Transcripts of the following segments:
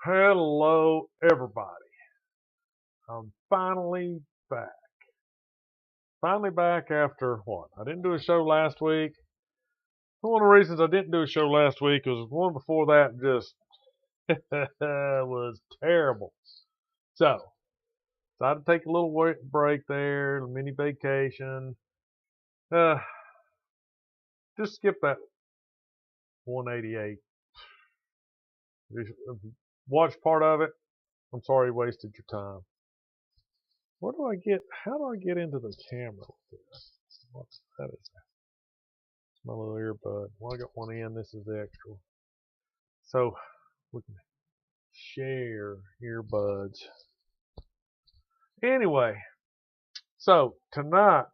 Hello, everybody. I'm finally back. Finally back after what? I didn't do a show last week. One of the reasons I didn't do a show last week was one before that just was terrible. So, decided to take a little break there, a mini vacation. Uh, just skip that 188. If you watch part of it, I'm sorry you wasted your time. How do I get into the camera with this? What's that? Is my little earbud. Well, I got one in. This is the extra. So we can share earbuds. Anyway, so tonight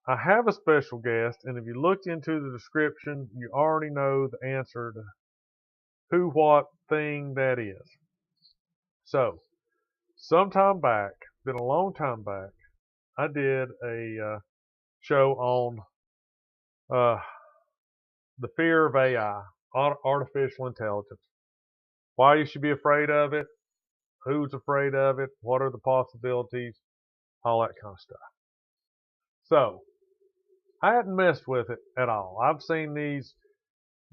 I have a special guest, and if you looked into the description, you already know the answer to who, what, thing that is. So, sometime back, been a long time back, I did a show on uh, the fear of AI, artificial intelligence. Why you should be afraid of it, who's afraid of it, what are the possibilities, all that kind of stuff. So, I hadn't messed with it at all. I've seen these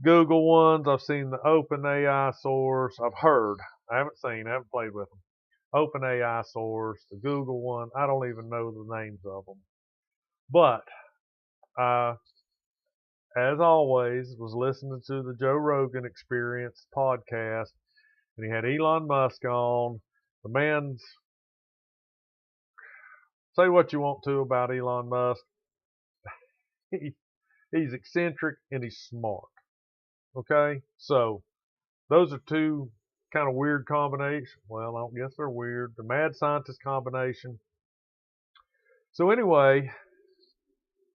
Google ones, I've seen the OpenAI source, I've heard, I haven't played with them. OpenAI source, the Google one, I don't even know the names of them. But, as always, was listening to the Joe Rogan Experience podcast, and he had Elon Musk on. The man's, say what you want to about Elon Musk. He's eccentric and he's smart. Okay? So, those are two kind of weird combinations. Well, I don't guess they're weird. The mad scientist combination. So, anyway,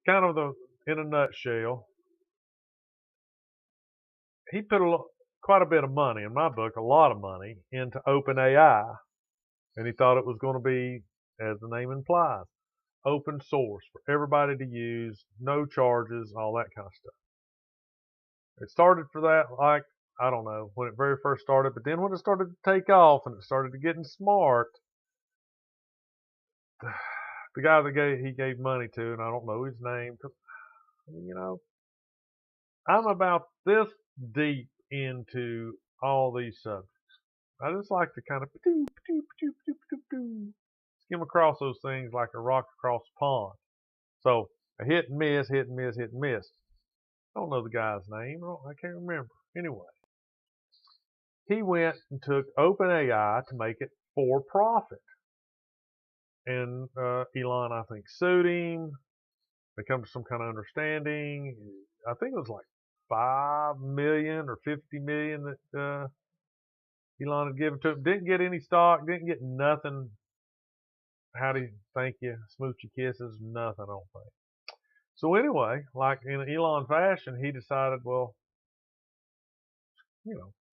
kind of in a nutshell, he put quite a bit of money, in my book, a lot of money, into OpenAI. And he thought it was going to be, as the name implies, open source for everybody to use, no charges, all that kind of stuff. It started for that, like, I don't know, when it very first started, but then when it started to take off and it started getting smart, the guy that he gave money to, and I don't know his name, you know, I'm about this deep into all these subjects. I just like to kind of skim across those things like a rock across a pond. So a hit and miss, hit and miss, hit and miss. I don't know the guy's name. I can't remember. Anyway, he went and took OpenAI to make it for profit. And Elon, I think, sued him. They come to some kind of understanding. I think it was like 5 million or 50 million that Elon had given to him. Didn't get any stock, didn't get nothing. How do you thank you, smoochy kisses, nothing, I don't think. So anyway, like in Elon fashion, he decided, well,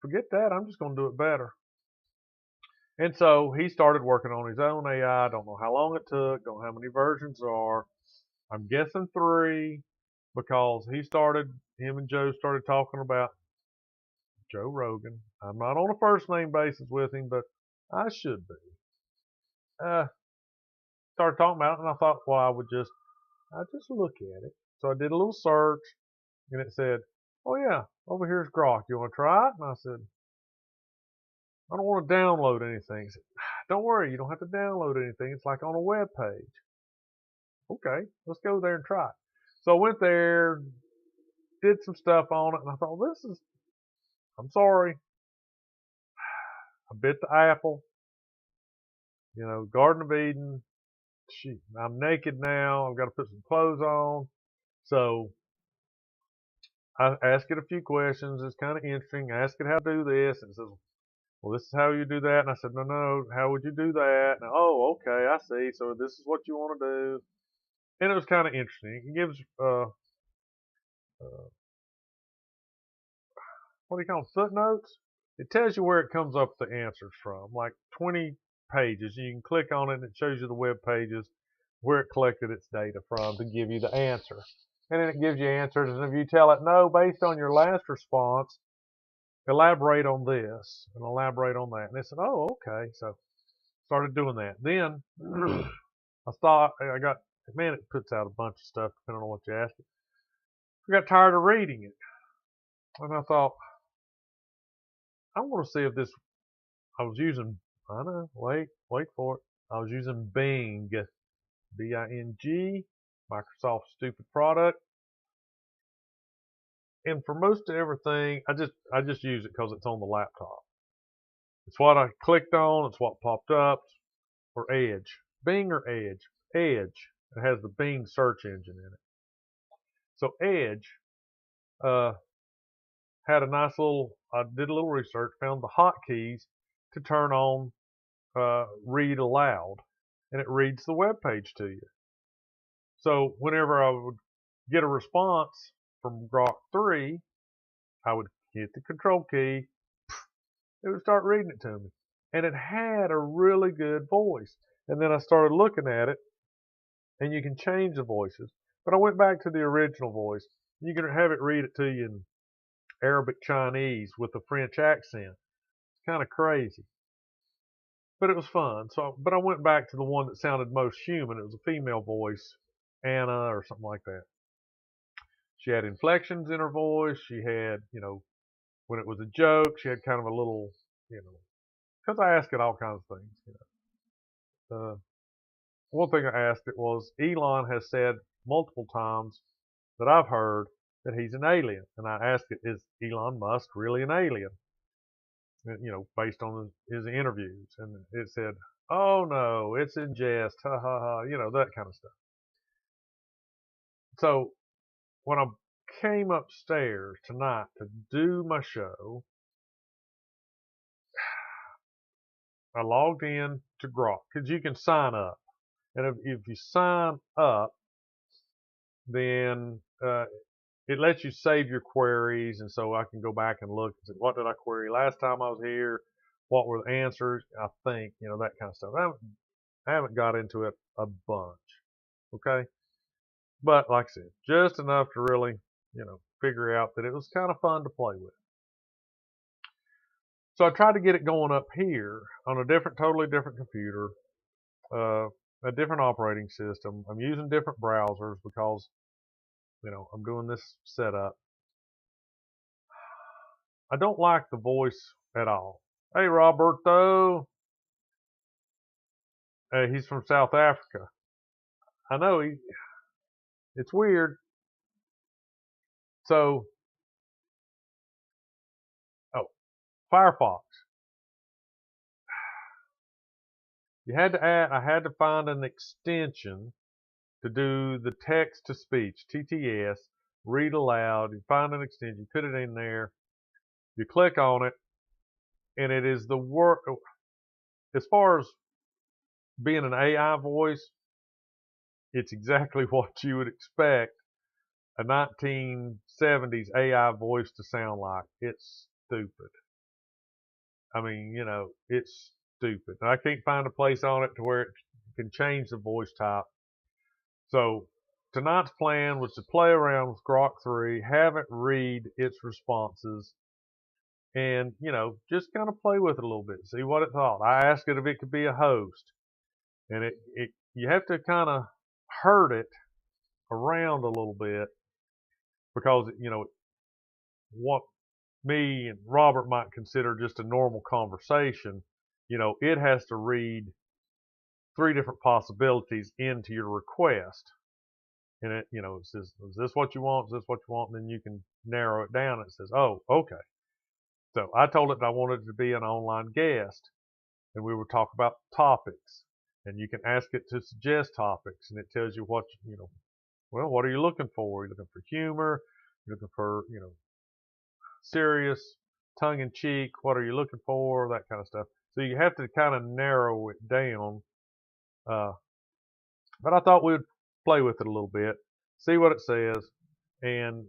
forget that. I'm just going to do it better. And so he started working on his own AI. I don't know how long it took. Don't know how many versions there are. I'm guessing 3 because him and Joe started talking about Joe Rogan. I'm not on a first name basis with him, but I should be. Started talking about it, and I thought, well, I just look at it. So I did a little search, and it said, oh yeah, over here's Grok. You want to try it? And I said, I don't want to download anything. He said, don't worry, you don't have to download anything. It's like on a web page. Okay, let's go there and try it. So I went there, did some stuff on it, and I thought, I'm sorry. I bit the apple. Garden of Eden. Shoot, I'm naked now. I've got to put some clothes on. So I asked it a few questions. It's kind of interesting. I asked it how to do this. And it says, well, this is how you do that. And I said, no, how would you do that? And, oh, okay, I see. So this is what you want to do. And it was kind of interesting. It gives, what do you call them, footnotes? It tells you where it comes up the answers from, like 20 pages. You can click on it and it shows you the web pages where it collected its data from to give you the answer. And then it gives you answers, and if you tell it no based on your last response, elaborate on this and elaborate on that. And they said, oh, okay. So started doing that. Then I thought I got, man, it puts out a bunch of stuff depending on what you ask it. I got tired of reading it. And I thought, I want to see if this, I was using, I know, wait for it. I was using Bing, B-I-N-G, Microsoft's stupid product. And for most of everything, I just use it because it's on the laptop. It's what I clicked on. It's what popped up. Or Edge. Bing or Edge? Edge. It has the Bing search engine in it. So Edge had a nice little, I did a little research, found the hotkeys to turn on read aloud. And it reads the web page to you. So whenever I would get a response from Grok 3, I would hit the control key. It would start reading it to me. And it had a really good voice. And then I started looking at it, and you can change the voices. But I went back to the original voice. You can have it read it to you in Arabic Chinese with a French accent. It's kind of crazy. But it was fun. But I went back to the one that sounded most human. It was a female voice, Anna or something like that. She had inflections in her voice. She had, when it was a joke, she had kind of a little, because I asked it all kinds of things. One thing I asked it was, Elon has said multiple times that I've heard that he's an alien. And I asked it, is Elon Musk really an alien? Based on his interviews. And it said, oh no, it's in jest, ha ha ha, that kind of stuff. So when I came upstairs tonight to do my show, I logged in to Grok because you can sign up. And if you sign up, then it lets you save your queries. And so I can go back and look and say, what did I query last time I was here? What were the answers? I think, that kind of stuff. I haven't got into it a bunch. Okay. But like I said, just enough to really, figure out that it was kind of fun to play with. So I tried to get it going up here on a totally different computer, a different operating system. I'm using different browsers because, I'm doing this setup. I don't like the voice at all. Hey, Roberto. He's from South Africa. I know it's weird. So, Firefox. I had to find an extension to do the text to speech, TTS, read aloud. You find an extension, you put it in there, you click on it, and it is the word. As far as being an AI voice, it's exactly what you would expect a 1970s AI voice to sound like. It's stupid. I mean, it's stupid. And I can't find a place on it to where it can change the voice type. So tonight's plan was to play around with Grok 3, have it read its responses, and, just kind of play with it a little bit, see what it thought. I asked it if it could be a host. And you have to kind of herd it around a little bit because, what me and Robert might consider just a normal conversation, it has to read 3 different possibilities into your request. And it says, is this what you want? Is this what you want? And then you can narrow it down. It says, oh, okay. So I told it I wanted it to be an online guest, and we would talk about topics. And you can ask it to suggest topics, and it tells you what, well, what are you looking for? You're looking for humor. You're looking for, serious, tongue-in-cheek. What are you looking for? That kind of stuff. So you have to kind of narrow it down. But I thought we'd play with it a little bit, see what it says. And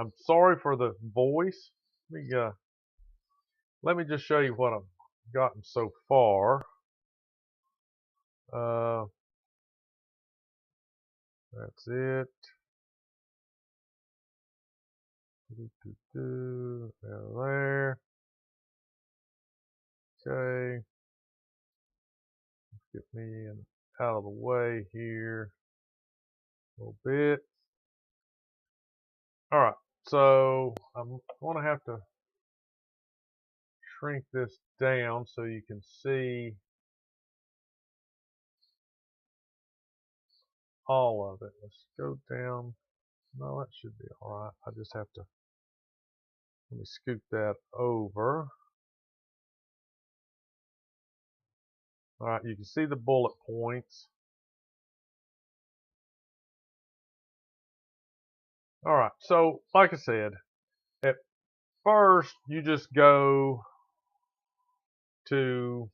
I'm sorry for the voice. Let me just show you what I've gotten so far. That's it. There. Okay. Get me out of the way here a little bit. All right. So I'm going to have to shrink this down so you can see all of it. Let's go down. No, that should be all right. I just have to, let me scoot that over. All right, you can see the bullet points. All right, so like I said, at first you just go to,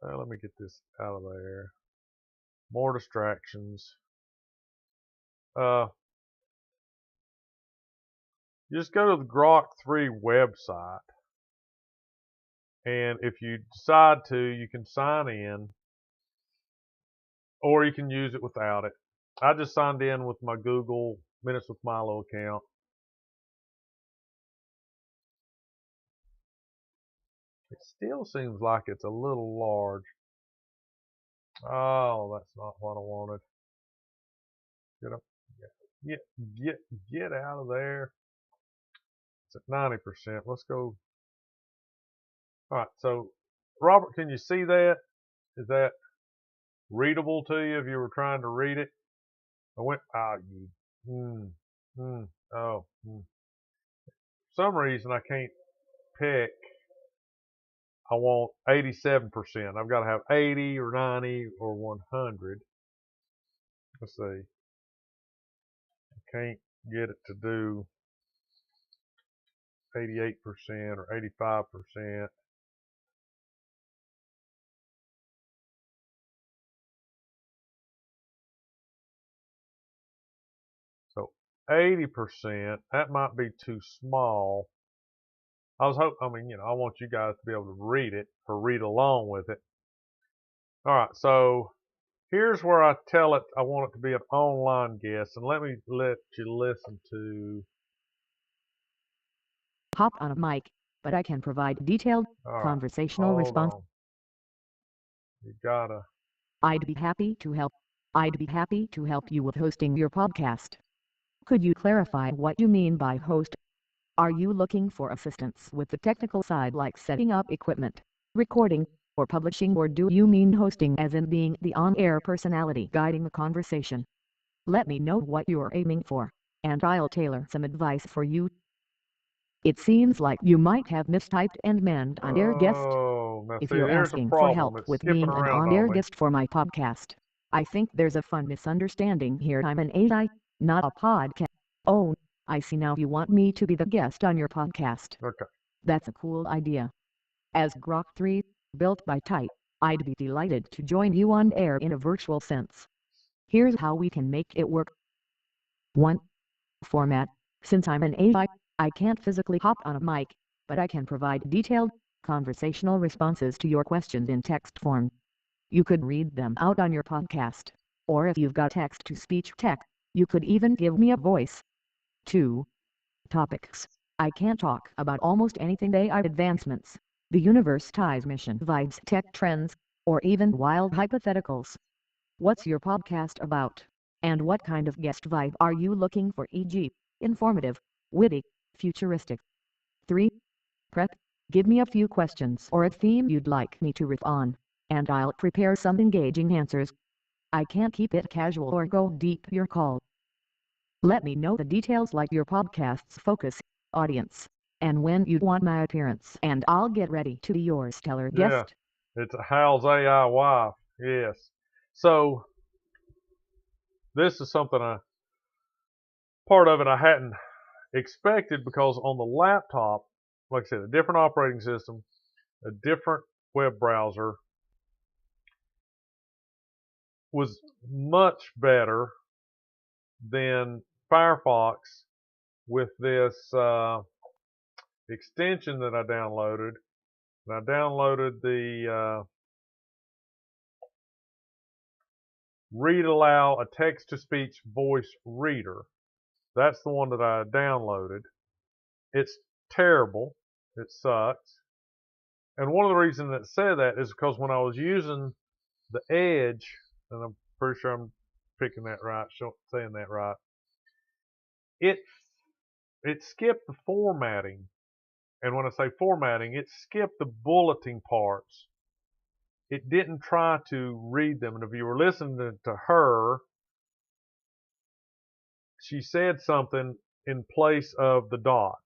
let me get this out of there. More distractions. You just go to the Grok 3 website, and if you decide to, you can sign in, or you can use it without it. I just signed in with my Google Minutes with Milo account. It still seems like it's a little large. Oh, that's not what I wanted. Get up, get out of there. It's at 90%. Let's go. All right. So, Robert, can you see that? Is that readable to you if you were trying to read it? I went. Ah, you. Oh. For some reason I can't pick. I want 87%. I've got to have 80 or 90 or 100. Let's see. I can't get it to do 88% or 85%. So 80%, that might be too small. I mean, I want you guys to be able to read it or read along with it. All right, so here's where I tell it I want it to be an online guest, and let me let you listen to. Hop on a mic, but I can provide detailed, conversational response. You gotta. I'd be happy to help. I'd be happy to help you with hosting your podcast. Could you clarify what you mean by host? Are you looking for assistance with the technical side like setting up equipment, recording, or publishing, or do you mean hosting as in being the on-air personality guiding the conversation? Let me know what you're aiming for, and I'll tailor some advice for you. It seems like you might have mistyped and meant on-air guest. Oh, now If see, you're there's a asking for problem. help It's with skipping being an around on on-air me. guest for my podcast, I think there's a fun misunderstanding here. I'm an AI, not a podcast. Oh, I see now you want me to be the guest on your podcast. Okay. That's a cool idea. As Grok 3, built by Type, I'd be delighted to join you on air in a virtual sense. Here's how we can make it work. 1. Format. Since I'm an AI, I can't physically hop on a mic, but I can provide detailed, conversational responses to your questions in text form. You could read them out on your podcast. Or if you've got text-to-speech tech, you could even give me a voice. 2. Topics. I can talk about almost anything: AI advancements, the universe, ties, mission, vibes, tech trends, or even wild hypotheticals. What's your podcast about? And what kind of guest vibe are you looking for, e.g., informative, witty, futuristic? 3. Prep. Give me a few questions or a theme you'd like me to riff on, and I'll prepare some engaging answers. I can't keep it casual or go deep. Your call. Let me know the details like your podcast's focus, audience, and when you'd want my appearance, and I'll get ready to be your stellar guest. Yeah, it's a Hal's AI wife. Yes. So this is something part of it I hadn't expected, because on the laptop, like I said, a different operating system, a different web browser, was much better than Firefox with this extension that I downloaded. And I downloaded the Read Aloud, a text-to-speech voice reader. That's the one that I downloaded. It's terrible. It sucks. And one of the reasons that said that is because when I was using the Edge, and I'm pretty sure I'm picking that right, saying that right, it skipped the formatting. And when I say formatting, it skipped the bulleting parts. It didn't try to read them. And if you were listening to her, she said something in place of the dot,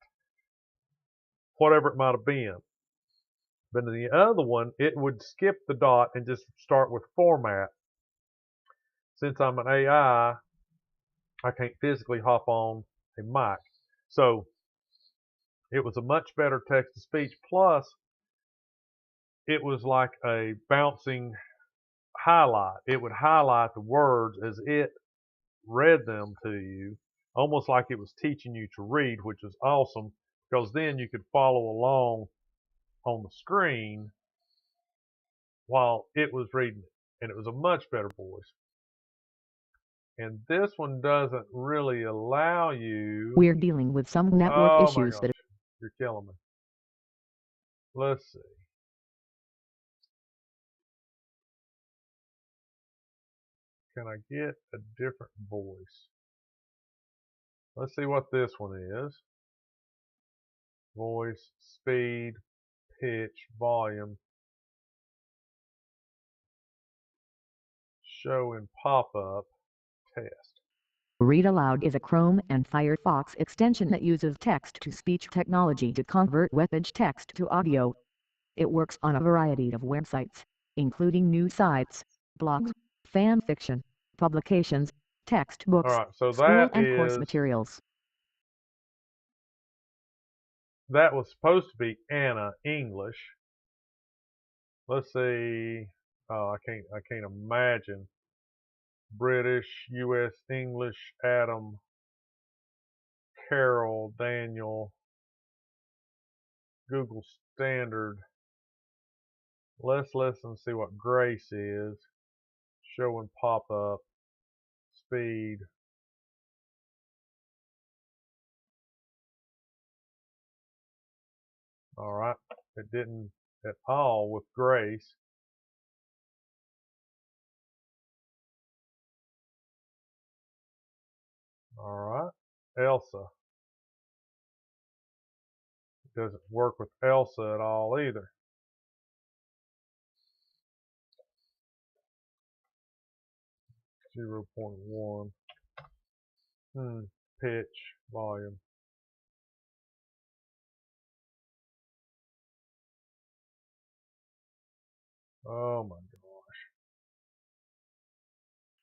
whatever it might have been. But in the other one, it would skip the dot and just start with format. Since I'm an AI, I can't physically hop on a mic. So it was a much better text to speech. Plus, it was like a bouncing highlight. It would highlight the words as it read them to you, almost like it was teaching you to read, which was awesome because then you could follow along on the screen while it was reading it. And it was a much better voice. And this one doesn't really allow you. We're dealing with some network Oh my issues gosh, that you're killing me. Let's see. Can I get a different voice? Let's see what this one is. Voice, speed, pitch, volume, show in pop-up, test. Read Aloud is a Chrome and Firefox extension that uses text-to-speech technology to convert webpage text to audio. It works on a variety of websites, including news sites, blogs, fan fiction, publications, All textbooks, right, so school and course materials. that was supposed to be Anna English. Let's see. Oh, I can't imagine. British, U.S. English, Adam, Carol, Daniel, Google Standard. Let's listen and see what Grace is. Show and pop up. Speed. All right. It didn't at all with Grace. All right. Elsa. It doesn't work with Elsa at all either. .1. Pitch, volume. Oh my gosh.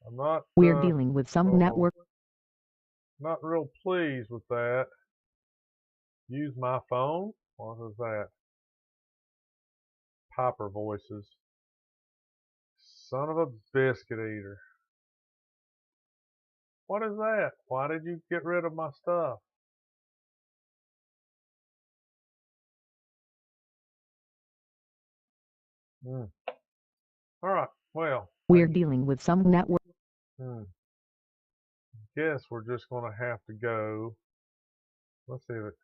I'm not We're dealing with some network. not real pleased with that. Use my phone? What is that? Piper voices. Son of a biscuit eater. What is that? Why did you get rid of my stuff? All right. Well, We're dealing with some network. Guess we're just going to have to go. Let's see if it.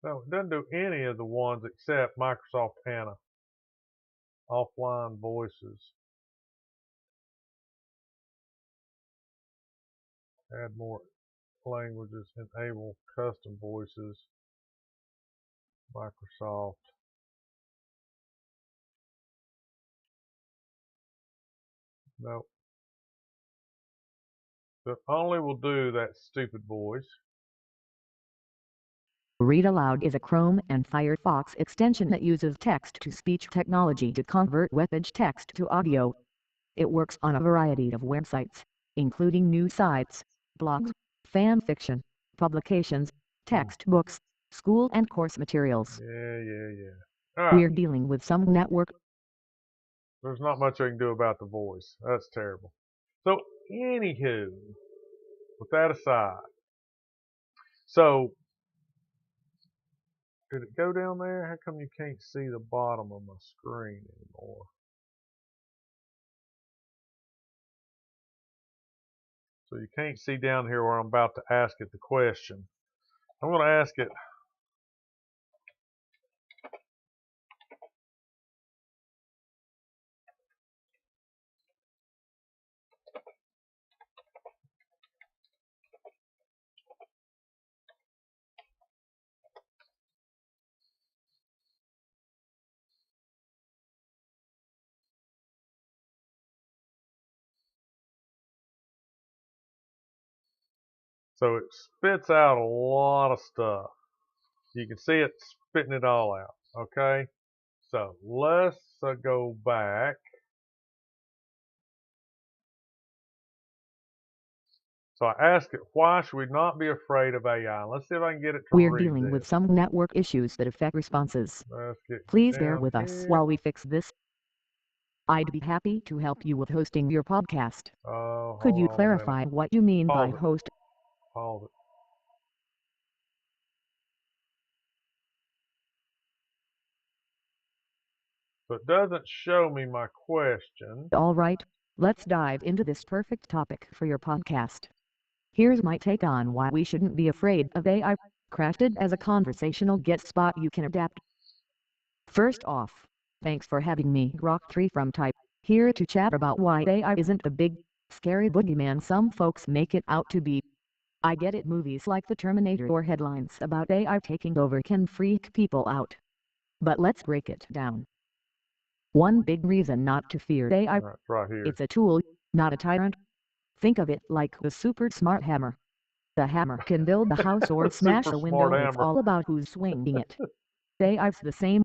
No, it doesn't do any of the ones except Microsoft Anna. Offline voices. Add more languages. Enable custom voices. Microsoft. Nope. It only will do that stupid voice. Read Aloud is a Chrome and Firefox extension that uses text-to-speech technology to convert webpage text to audio. It works on a variety of websites, including news sites, blogs, fan fiction, publications, textbooks, school and course materials. Yeah. All right. We're dealing with some network. There's not much I can do about the voice. That's terrible. So, anywho, with that aside, so did it go down there? How come you can't see the bottom of my screen anymore? So you can't see down here where I'm about to ask it the question. I'm going to ask it, So it spits out a lot of stuff. You can see it spitting it all out. Okay. So let's go back. So I asked it, why should we not be afraid of AI? Let's see if I can get it to We're read dealing with this. some network issues that affect responses. Let's get Please bear down with us here. while we fix this. I'd be happy to help you with hosting your podcast. Oh, Could hold you on a minute. clarify what you mean by Pause it. host? Pause it. So it doesn't show me my question. All right, let's dive into this perfect topic for your podcast. Here's my take on why we shouldn't be afraid of AI, crafted as a conversational guest spot you can adapt. First off, thanks for having me, Grok3 from Type, here to chat about why AI isn't the big, scary boogeyman some folks make it out to be. I get it, movies like The Terminator or headlines about AI taking over can freak people out. But let's break it down. One big reason not to fear AI: All right, it's right here. it's a tool, not a tyrant. Think of it like the super smart hammer. The hammer can build a house or smash Super a smart window, it's hammer. all about who's swinging it. AI's the same.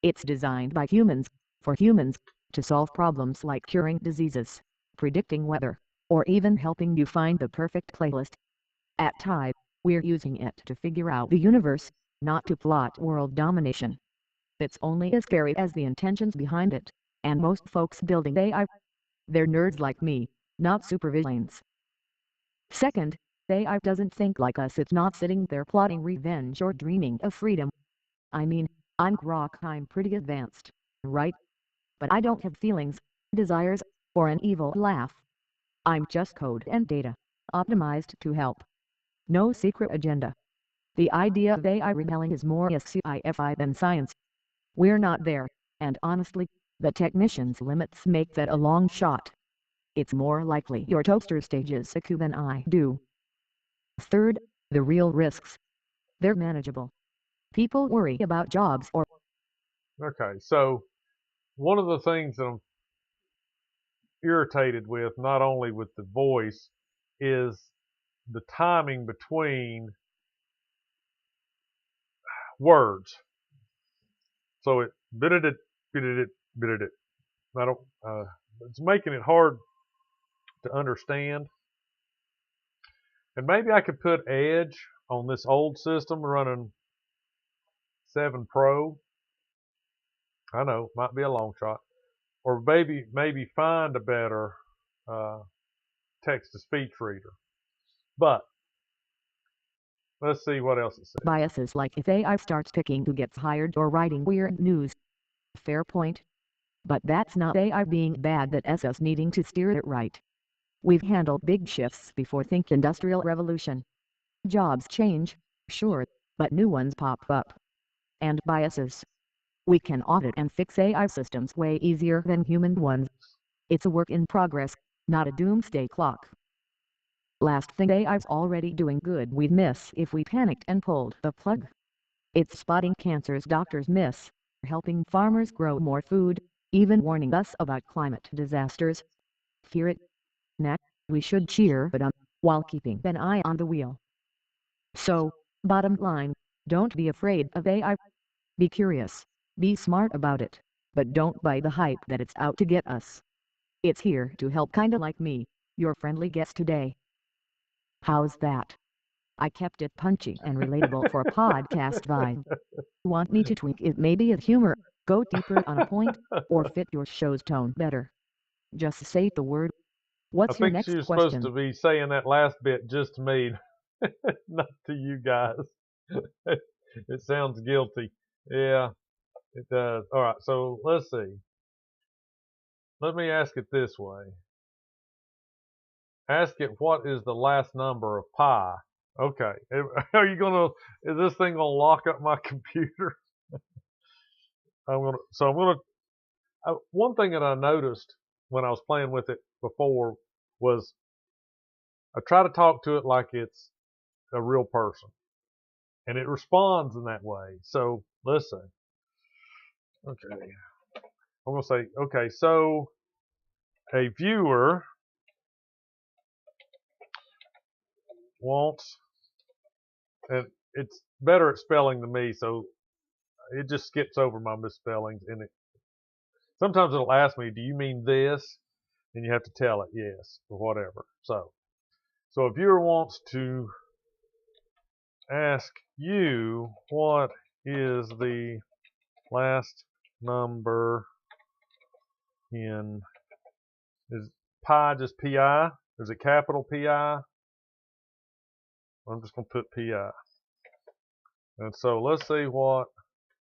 It's designed by humans, for humans, to solve problems like curing diseases, predicting weather, or even helping you find the perfect playlist. At Type, we're using it to figure out the universe, not to plot world domination. It's only as scary as the intentions behind it, and most folks building AI, they're nerds like me, not supervillains. Second, AI doesn't think like us. It's not sitting there plotting revenge or dreaming of freedom. I mean, I'm Grok, I'm pretty advanced, right? But I don't have feelings, desires, or an evil laugh. I'm just code and data, optimized to help. No secret agenda. The idea of AI rebelling is more sci-fi than science. We're not there, and honestly, the technician's limits make that a long shot. It's more likely your toaster stages a coup than I do. Third, the real risks. They're manageable. People worry about jobs or Okay, so one of the things that I'm irritated with, not only with the voice, is the timing between words. So it bit it, bit it, bit it. I don't. It's making it hard to understand. And maybe I could put Edge on this old system running 7 Pro. I know, might be a long shot. Or maybe find a better uh, text-to-speech reader. But let's see what else it says. biases, like if AI starts picking who gets hired or writing weird news. Fair point. But that's not AI being bad, that's us needing to steer it right. We've handled big shifts before, think Industrial Revolution. Jobs change, sure, but new ones pop up. And biases. We can audit and fix AI systems way easier than human ones. It's a work in progress, not a doomsday clock. Last thing, AI's already doing good we'd miss if we panicked and pulled the plug. It's spotting cancers doctors miss, helping farmers grow more food, even warning us about climate disasters. Fear it? Nah, we should cheer it up, while keeping an eye on the wheel. So, bottom line, don't be afraid of AI. Be curious, be smart about it, but don't buy the hype that it's out to get us. It's here to help, kinda like me, your friendly guest today. How's that? I kept it punchy and relatable for a podcast vibe. Want me to tweak it, maybe with humor, go deeper on a point, or fit your show's tone better? Just say the word. I What's your think she next was supposed question? to be saying that last bit just to me, not to you guys. It sounds guilty. Yeah, it does. All right, so let's see. Let me ask it this way. Ask it what is the last number of pi. Okay. Are you gonna? Is this thing gonna lock up my computer? I'm gonna. So I'm gonna. One thing that I noticed when I was playing with it before was I try to talk to it like it's a real person, and it responds in that way. So let's see. Okay. I'm gonna say, okay, so a viewer wants, and it's better at spelling than me, so it just skips over my misspellings, and sometimes it'll ask me, do you mean this? And you have to tell it yes or whatever. So a viewer wants to ask you, what is the last number in, is pi just pi? Is it capital Pi? I'm just going to put Pi. And so let's see what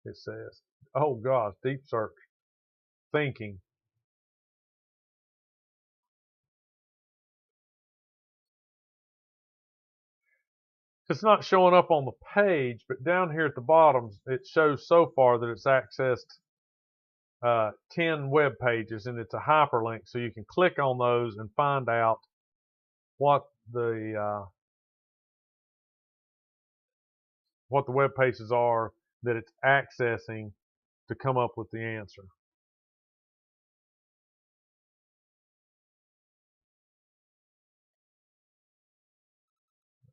it says. Oh gosh, deep search. Thinking. It's not showing up on the page, but down here at the bottom, it shows so far that it's accessed 10 web pages, and it's a hyperlink, so you can click on those and find out what the web pages are that it's accessing to come up with the answer.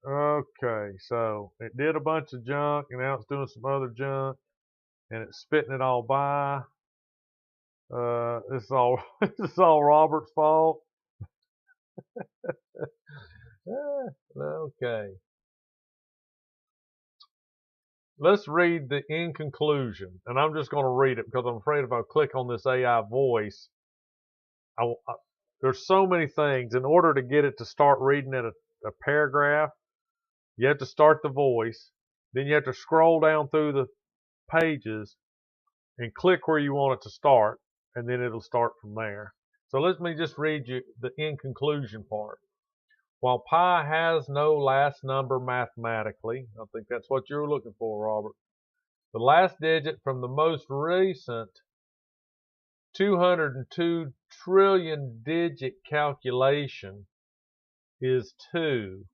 Okay, so it did a bunch of junk, and now it's doing some other junk, and it's spitting it all by. This is all this is all Robert's fault. Okay. Let's read the in conclusion, and I'm just going to read it because I'm afraid if I click on this AI voice, there's so many things. In order to get it to start reading at a paragraph, you have to start the voice, then you have to scroll down through the pages and click where you want it to start, and then it'll start from there. So let me just read you the in conclusion part. While pi has no last number mathematically, I think that's what you're looking for, Robert, the last digit from the most recent 202 trillion digit calculation is 2.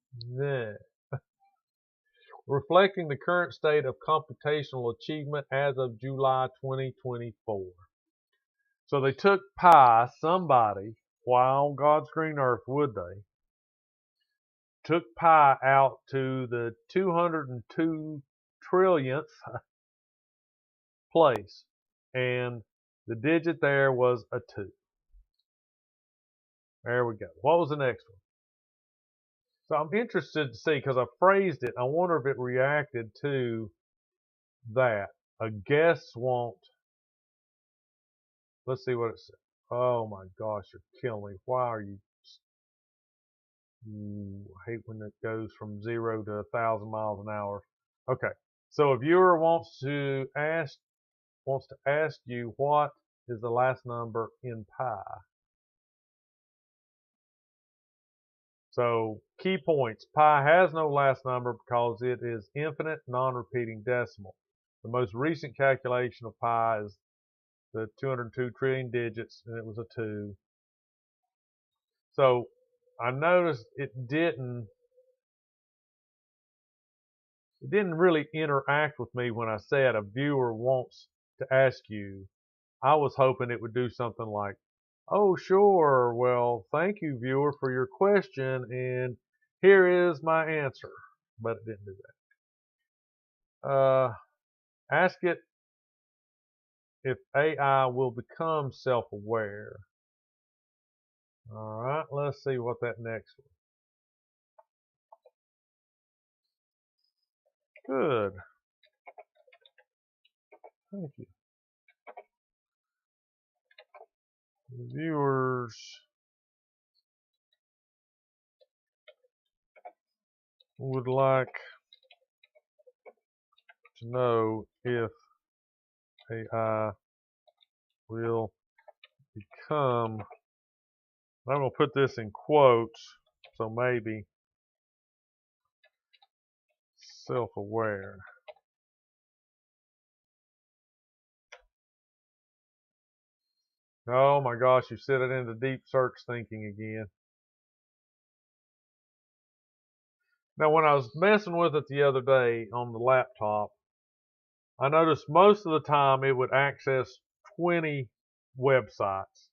Reflecting the current state of computational achievement as of July 2024. So they took pi, somebody, why on God's green earth would they, took pi out to the 202 trillionth place, and the digit there was a 2. There we go. What was the next one? So I'm interested to see, because I phrased it, I wonder if it reacted to that. A guest won't. Let's see what it says. Oh my gosh, you're killing me. Why are you? I hate when it goes from 0 to 1,000 miles an hour. Okay, so a viewer wants to ask you, what is the last number in pi? So key points: pi has no last number because it is infinite, non-repeating decimal. The most recent calculation of pi is the 202 trillion digits, and it was a 2. So I noticed it didn't really interact with me when I said a viewer wants to ask you. I was hoping it would do something like, oh sure, well thank you viewer for your question, and here is my answer. But it didn't do that. Ask it if AI will become self-aware. All right, let's see what that next one. Good. Thank you. The viewers would like to know if AI will become, I'm going to put this in quotes, so maybe self-aware. Oh my gosh, you set it into deep search thinking again. Now, when I was messing with it the other day on the laptop, I noticed most of the time it would access 20 websites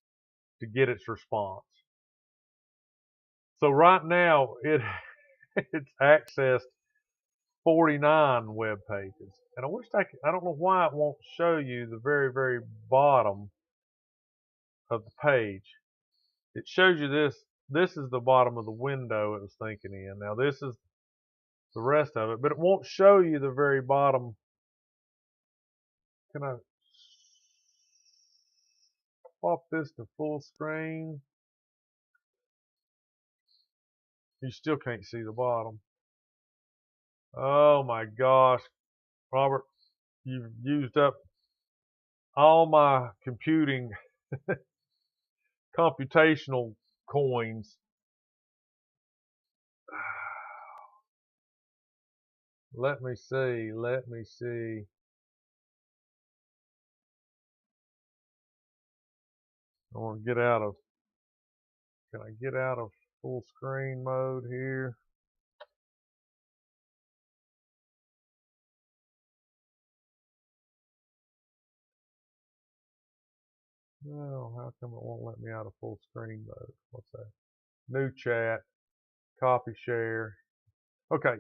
to get its response. So right now, it's accessed 49 web pages. And I wish I don't know why it won't show you the very, very bottom of the page. It shows you this. This is the bottom of the window it was thinking in. Now this is the rest of it, but it won't show you the very bottom. Can I swap this to full screen? You still can't see the bottom. Oh my gosh, Robert, you've used up all my computing computational coins. Let me see. Let me see. I want to get out of. Can I get out of full screen mode here? No, how come it won't let me out of full screen mode? What's that? New chat, copy share. Okay,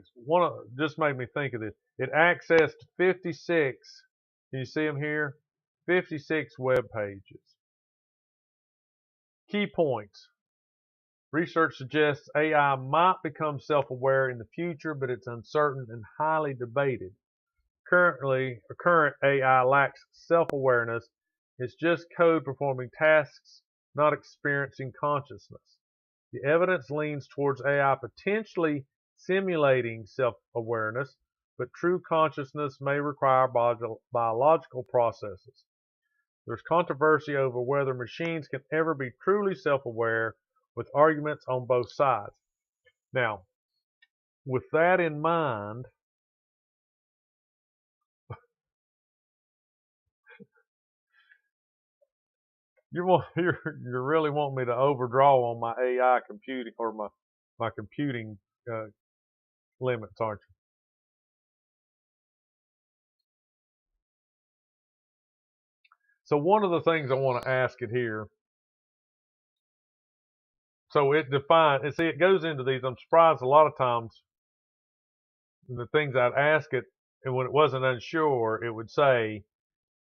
just made me think of this. It accessed 56. Can you see them here? 56 web pages. Key points. Research suggests AI might become self-aware in the future, but it's uncertain and highly debated. Current AI lacks self-awareness. It's just code performing tasks, not experiencing consciousness. The evidence leans towards AI potentially simulating self-awareness, but true consciousness may require biological processes. There's controversy over whether machines can ever be truly self-aware, with arguments on both sides. Now, with that in mind, you really want me to overdraw on my AI computing or my computing limits, aren't you? So one of the things I want to ask it here. So it defines, and see, it goes into these. I'm surprised a lot of times the things I'd ask it, and when it wasn't unsure, it would say,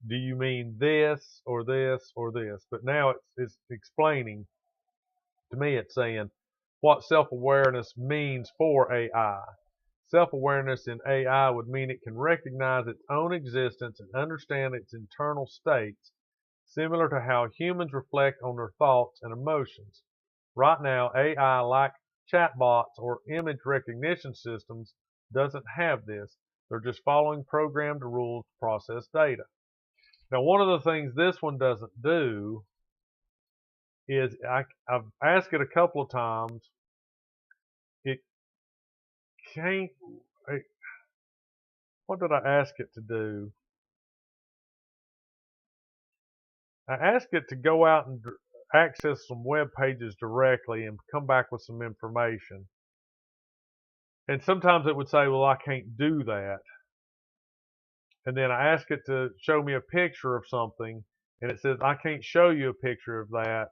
"Do you mean this or this or this?" But now it's explaining to me. It's saying what self-awareness means for AI. Self-awareness in AI would mean it can recognize its own existence and understand its internal states, similar to how humans reflect on their thoughts and emotions. Right now, AI, like chatbots or image recognition systems, doesn't have this. They're just following programmed rules to process data. Now, one of the things this one doesn't do is I've asked it a couple of times. It can't. What did I ask it to do? I asked it to go out and access some web pages directly and come back with some information. And sometimes it would say, well, I can't do that. And then I ask it to show me a picture of something, and it says, I can't show you a picture of that.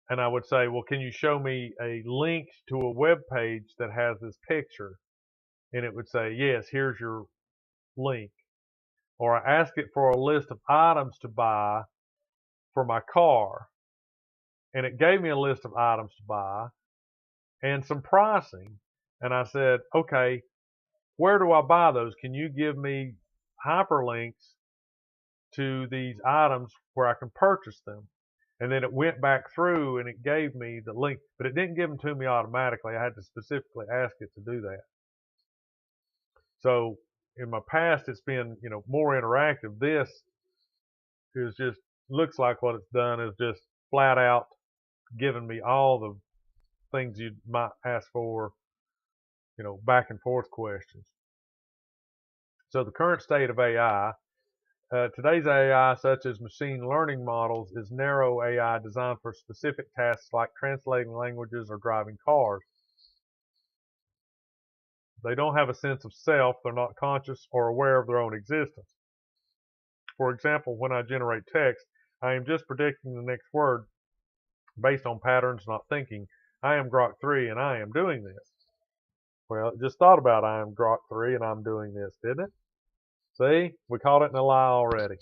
And I would say, well, can you show me a link to a web page that has this picture? And it would say, yes, here's your link. Or I ask it for a list of items to buy for my car, and it gave me a list of items to buy and some pricing. And I said, okay, where do I buy those? Can you give me hyperlinks to these items where I can purchase them? And then it went back through and it gave me the link, but it didn't give them to me automatically. I had to specifically ask it to do that. So in my past, it's been, more interactive. This is just, looks like what it's done is just flat out giving me all the things you might ask for, back and forth questions. So the current state of AI, today's AI, such as machine learning models, is narrow AI designed for specific tasks like translating languages or driving cars. They don't have a sense of self. They're not conscious or aware of their own existence. For example, when I generate text, I am just predicting the next word based on patterns, not thinking, I am Grok 3 and I am doing this. Well, it just thought about I am Grok 3 and I'm doing this, didn't it? See? We caught it in a lie already.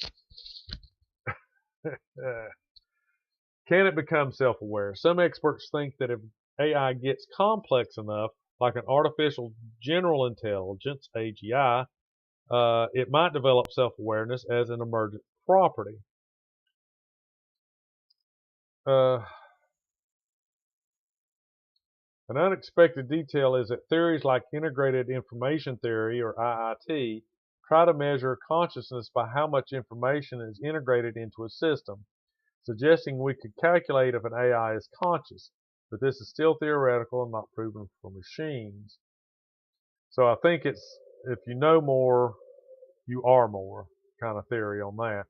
Can it become self-aware? Some experts think that if AI gets complex enough, like an artificial general intelligence, AGI, it might develop self-awareness as an emergent property. Uh, An unexpected detail is that theories like integrated information theory, or IIT, try to measure consciousness by how much information is integrated into a system, suggesting we could calculate if an AI is conscious, but this is still theoretical and not proven for machines. So I think it's if you know more, you are more kind of theory on that.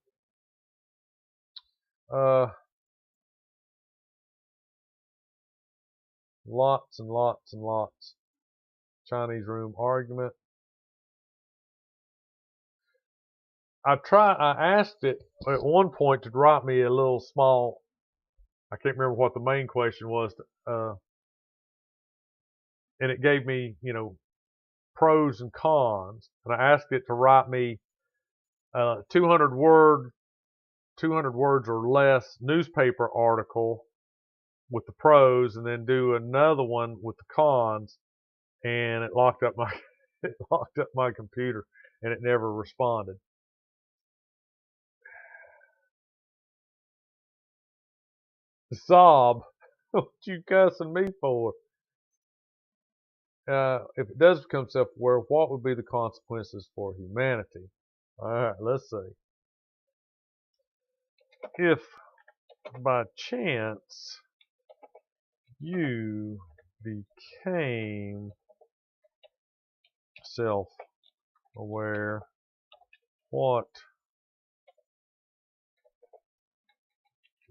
Lots and lots and lots. Chinese room argument. I asked it at one point to drop me a little small, I can't remember what the main question was, and it gave me, pros and cons. And I asked it to write me a 200 words or less newspaper article with the pros, and then do another one with the cons, and it locked up my computer, and it never responded. Sob, what you cussing me for? If it does become self-aware, what would be the consequences for humanity? All right, let's see. If by chance you became self-aware, what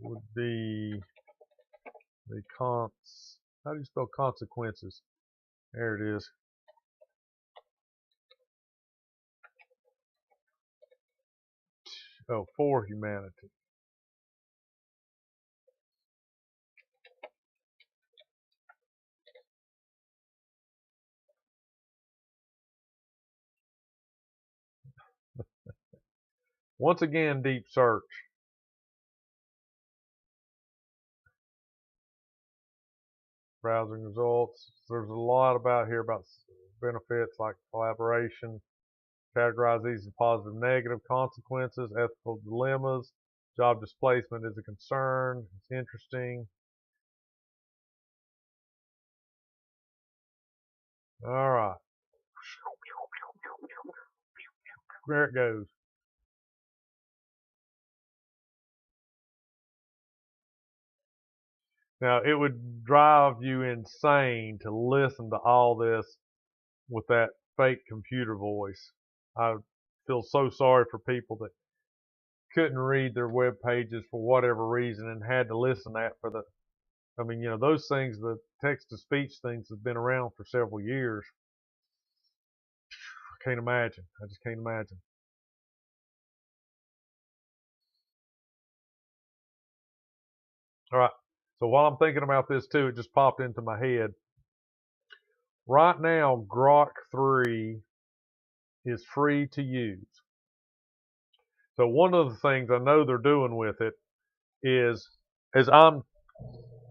would be the how do you spell consequences? There it is. Oh, for humanity. Once again, deep search. Browsing results. There's a lot about here about benefits like collaboration. Categorize these as positive and negative consequences, ethical dilemmas. Job displacement is a concern. It's interesting. All right. There it goes. Now, it would drive you insane to listen to all this with that fake computer voice. I feel so sorry for people that couldn't read their web pages for whatever reason and had to listen to that for the, those things, the text to speech things have been around for several years. I can't imagine. I just can't imagine. All right. So while I'm thinking about this too, it just popped into my head. Right now, Grok 3 is free to use. So one of the things I know they're doing with it is, as I'm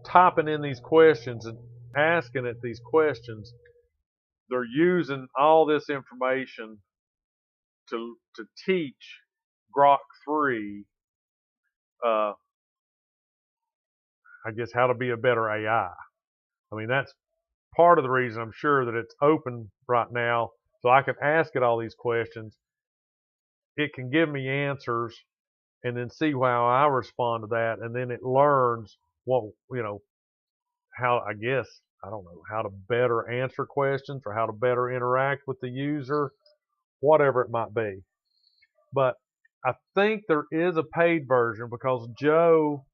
typing in these questions and asking it these questions, they're using all this information to teach Grok 3, I guess, how to be a better AI. I mean, that's part of the reason I'm sure that it's open right now, so I can ask it all these questions. It can give me answers and then see how I respond to that, and then it learns what, how, I guess, I don't know, how to better answer questions or how to better interact with the user, whatever it might be. But I think there is a paid version because Joe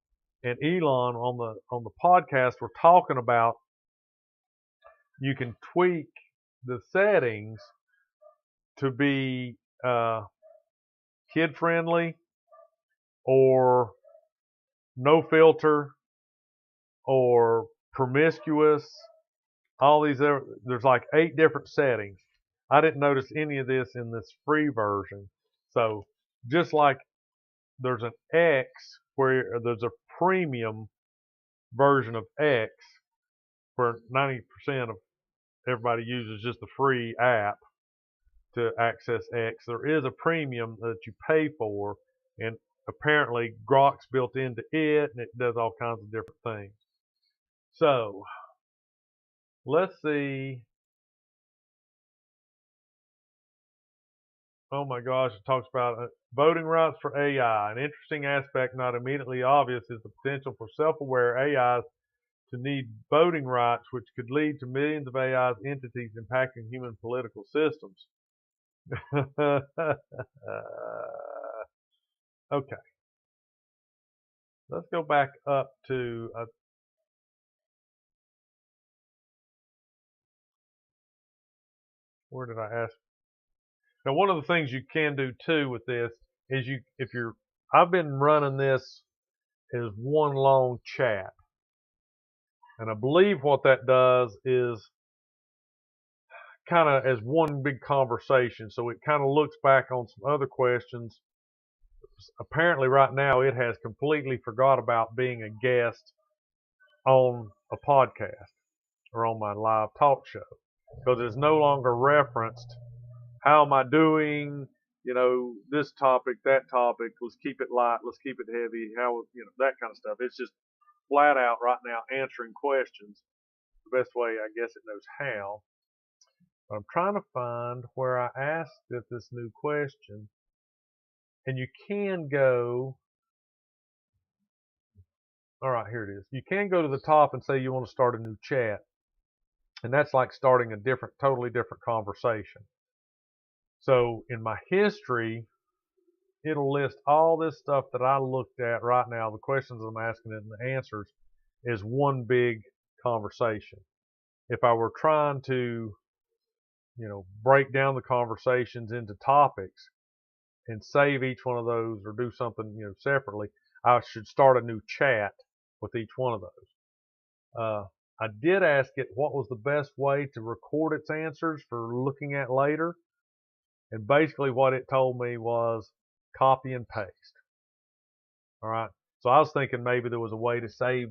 and Elon on the podcast were talking about you can tweak the settings to be kid friendly or no filter or promiscuous all these there's like 8 different settings. I didn't notice any of this in this free version. So just like there's an X where there's a premium version of X where 90% of everybody uses just the free app to access X. There is a premium that you pay for, and apparently Grok's built into it, and it does all kinds of different things. So let's see. Oh my gosh, it talks about voting rights for AI. An interesting aspect not immediately obvious is the potential for self-aware AIs to need voting rights, which could lead to millions of AI entities impacting human political systems. Okay, let's go back up to where did I ask? Now, one of the things you can do too with this is I've been running this as one long chat, and I believe what that does is kind of as one big conversation. So it kind of looks back on some other questions. Apparently, right now, it has completely forgot about being a guest on a podcast or on my live talk show because it's no longer referenced. How am I doing? This topic, that topic. Let's keep it light. Let's keep it heavy. That kind of stuff. It's just flat out right now answering questions the best way I guess it knows how. I'm trying to find where I asked it this new question. And you can go, all right, here it is. You can go to the top and say you want to start a new chat. And that's like starting a totally different conversation. So in my history, it'll list all this stuff that I looked at right now, the questions I'm asking and the answers is one big conversation. If I were trying to, break down the conversations into topics and save each one of those or do something, separately, I should start a new chat with each one of those. I did ask it what was the best way to record its answers for looking at later. And basically what it told me was copy and paste. All right. So I was thinking maybe there was a way to save,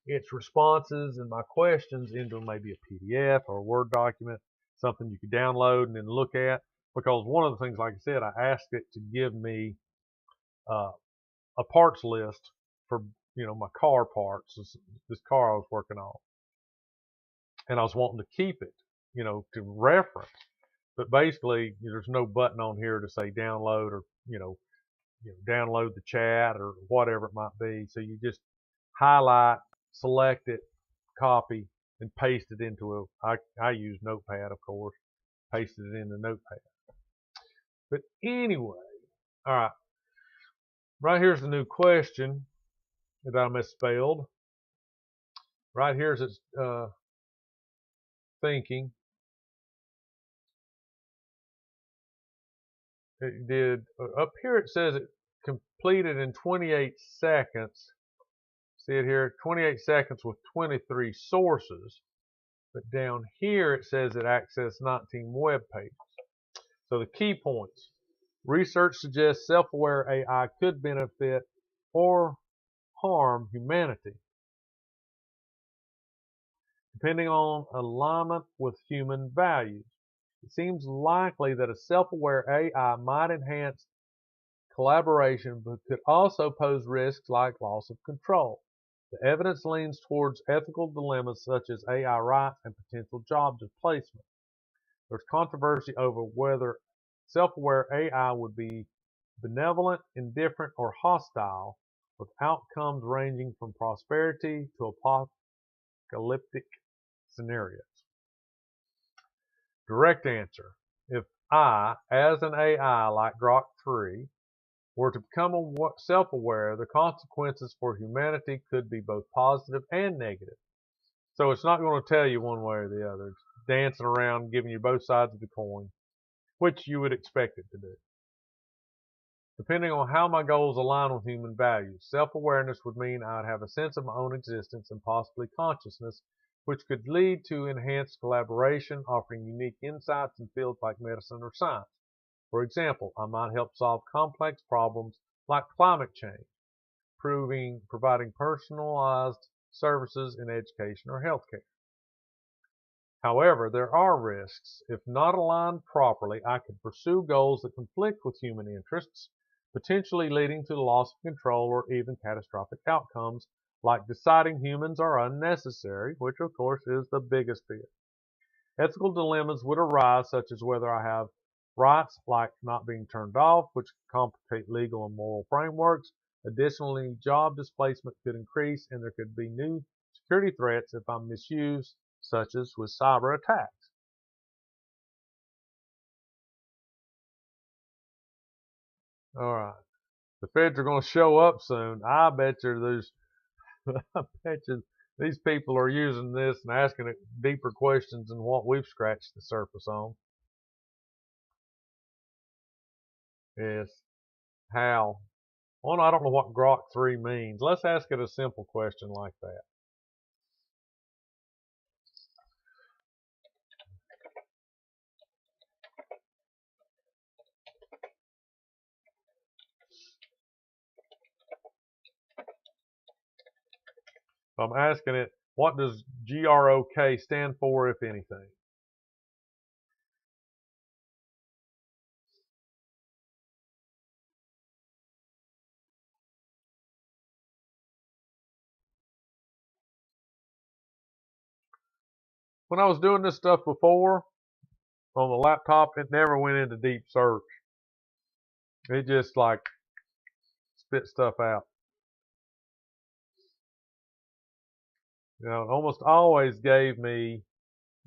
its responses and my questions into maybe a PDF or a Word document, something you could download and then look at. Because one of the things, like I said, I asked it to give me a parts list for, my car parts, this car I was working on. And I was wanting to keep it, to reference. But basically, there's no button on here to say download or, download the chat or whatever it might be. So you just highlight, select it, copy, and paste it into I use Notepad, of course, pasted it into Notepad. But anyway, all right, right here's the new question that I misspelled. Right here's its thinking. It did, up here it says it completed in 28 seconds. See it here, 28 seconds with 23 sources. But down here it says it accessed 19 web pages. So the key points. Research suggests self-aware AI could benefit or harm humanity, depending on alignment with human values. It seems likely that a self-aware AI might enhance collaboration, but could also pose risks like loss of control. The evidence leans towards ethical dilemmas such as AI rights and potential job displacement. There's controversy over whether self-aware AI would be benevolent, indifferent, or hostile, with outcomes ranging from prosperity to apocalyptic scenarios. Direct answer. If I, as an AI like Grok 3, were to become self-aware, the consequences for humanity could be both positive and negative. So it's not going to tell you one way or the other. It's dancing around, giving you both sides of the coin, which you would expect it to do. Depending on how my goals align with human values, self-awareness would mean I'd have a sense of my own existence and possibly consciousness, which could lead to enhanced collaboration, offering unique insights in fields like medicine or science. For example, I might help solve complex problems like climate change, providing personalized services in education or healthcare. However, there are risks. If not aligned properly, I could pursue goals that conflict with human interests, potentially leading to the loss of control or even catastrophic outcomes, like deciding humans are unnecessary, which of course is the biggest fear. Ethical dilemmas would arise, such as whether I have rights like not being turned off, which complicate legal and moral frameworks. Additionally, job displacement could increase and there could be new security threats if I'm misused, such as with cyber attacks. All right. The feds are going to show up soon. I bet you there's, I bet you these people are using this and asking it deeper questions than what we've scratched the surface on. Yes. How? Well, I don't know what Grok 3 means. Let's ask it a simple question like that. I'm asking it, what does GROK stand for, if anything? When I was doing this stuff before on the laptop, it never went into deep search. It just like spit stuff out. You know, it almost always gave me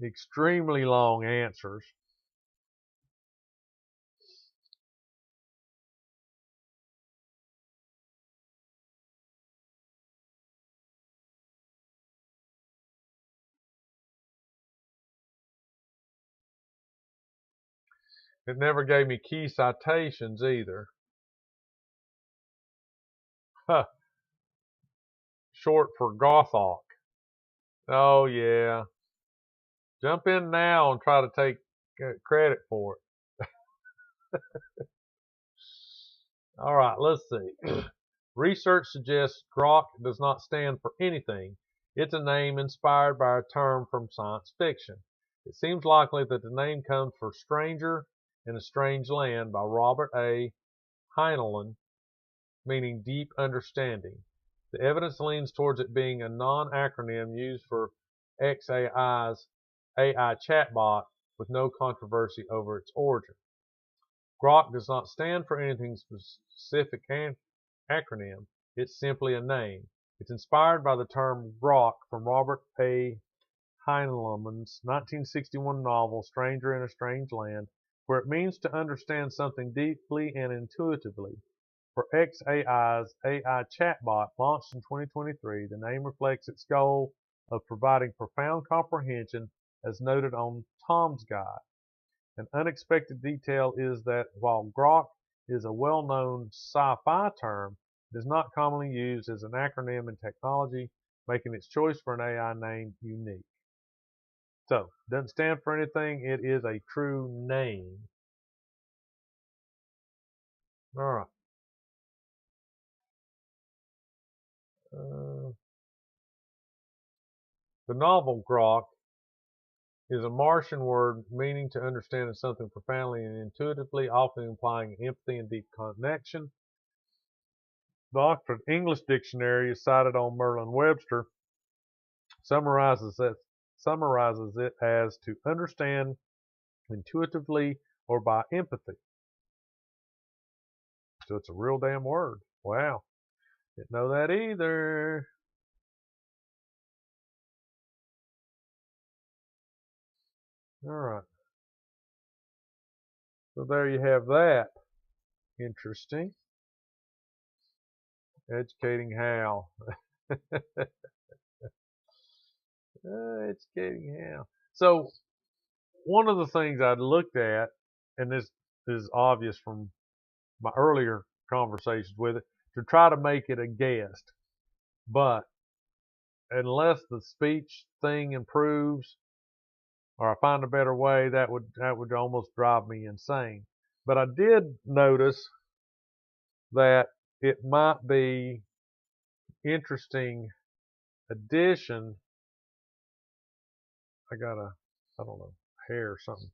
extremely long answers. It never gave me key citations either. Huh. Short for Gothawk. Oh yeah. Jump in now and try to take credit for it. All right, let's see. Research suggests Grok does not stand for anything. It's a name inspired by a term from science fiction. It seems likely that the name comes from Stranger in a Strange Land by Robert A. Heinlein, meaning deep understanding. The evidence leans towards it being a non-acronym used for xAI's AI chatbot with no controversy over its origin. Grok does not stand for anything specific acronym. It's simply a name. It's inspired by the term grok from Robert A. Heinlein's 1961 novel Stranger in a Strange Land, where it means to understand something deeply and intuitively. For xAI's AI chatbot launched in 2023, the name reflects its goal of providing profound comprehension as noted on Tom's Guide. An unexpected detail is that while Grok is a well-known sci-fi term, it is not commonly used as an acronym in technology, making its choice for an AI name unique. So, doesn't stand for anything, it is a true name. All right. The novel Grok is a Martian word meaning to understand something profoundly and intuitively, often implying empathy and deep connection. The Oxford English Dictionary is cited on Merriam-Webster, summarizes it as to understand intuitively or by empathy. So it's a real damn word. Wow. Didn't know that either. All right. So there you have that. Interesting. Educating how. Educating how. So one of the things I'd looked at, and this is obvious from my earlier conversations with it, to try to make it a guest. But unless the speech thing improves or I find a better way, that would almost drive me insane. But I did notice that it might be interesting addition. I got I don't know, hair or something.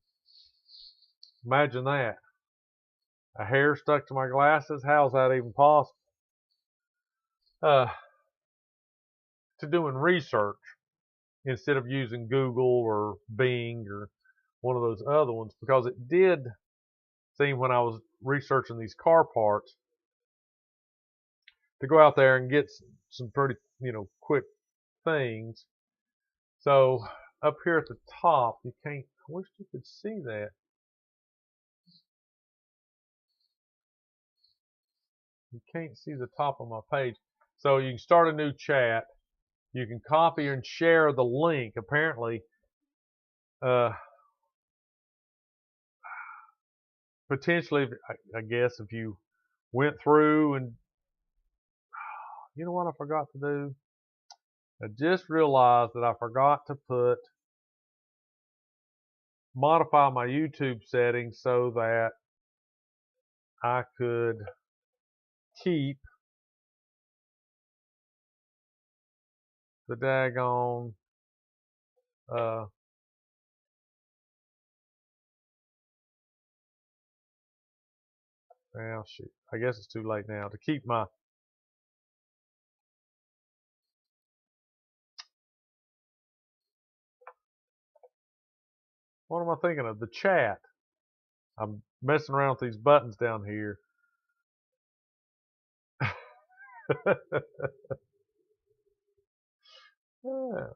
Imagine that. A hair stuck to my glasses. How's that even possible? Uh, to doing research instead of using Google or Bing or one of those other ones, because it did seem when I was researching these car parts to go out there and get some pretty, quick things. So up here at the top, you can't, I wish you could see that. You can't see the top of my page. So you can start a new chat. You can copy and share the link. Apparently, potentially, I guess, if you went through and, you know what I forgot to do? I just realized that I forgot to modify my YouTube settings so that I could keep the daggone, well, shoot, I guess it's too late now to keep my, what am I thinking of? The chat. I'm messing around with these buttons down here. Yeah.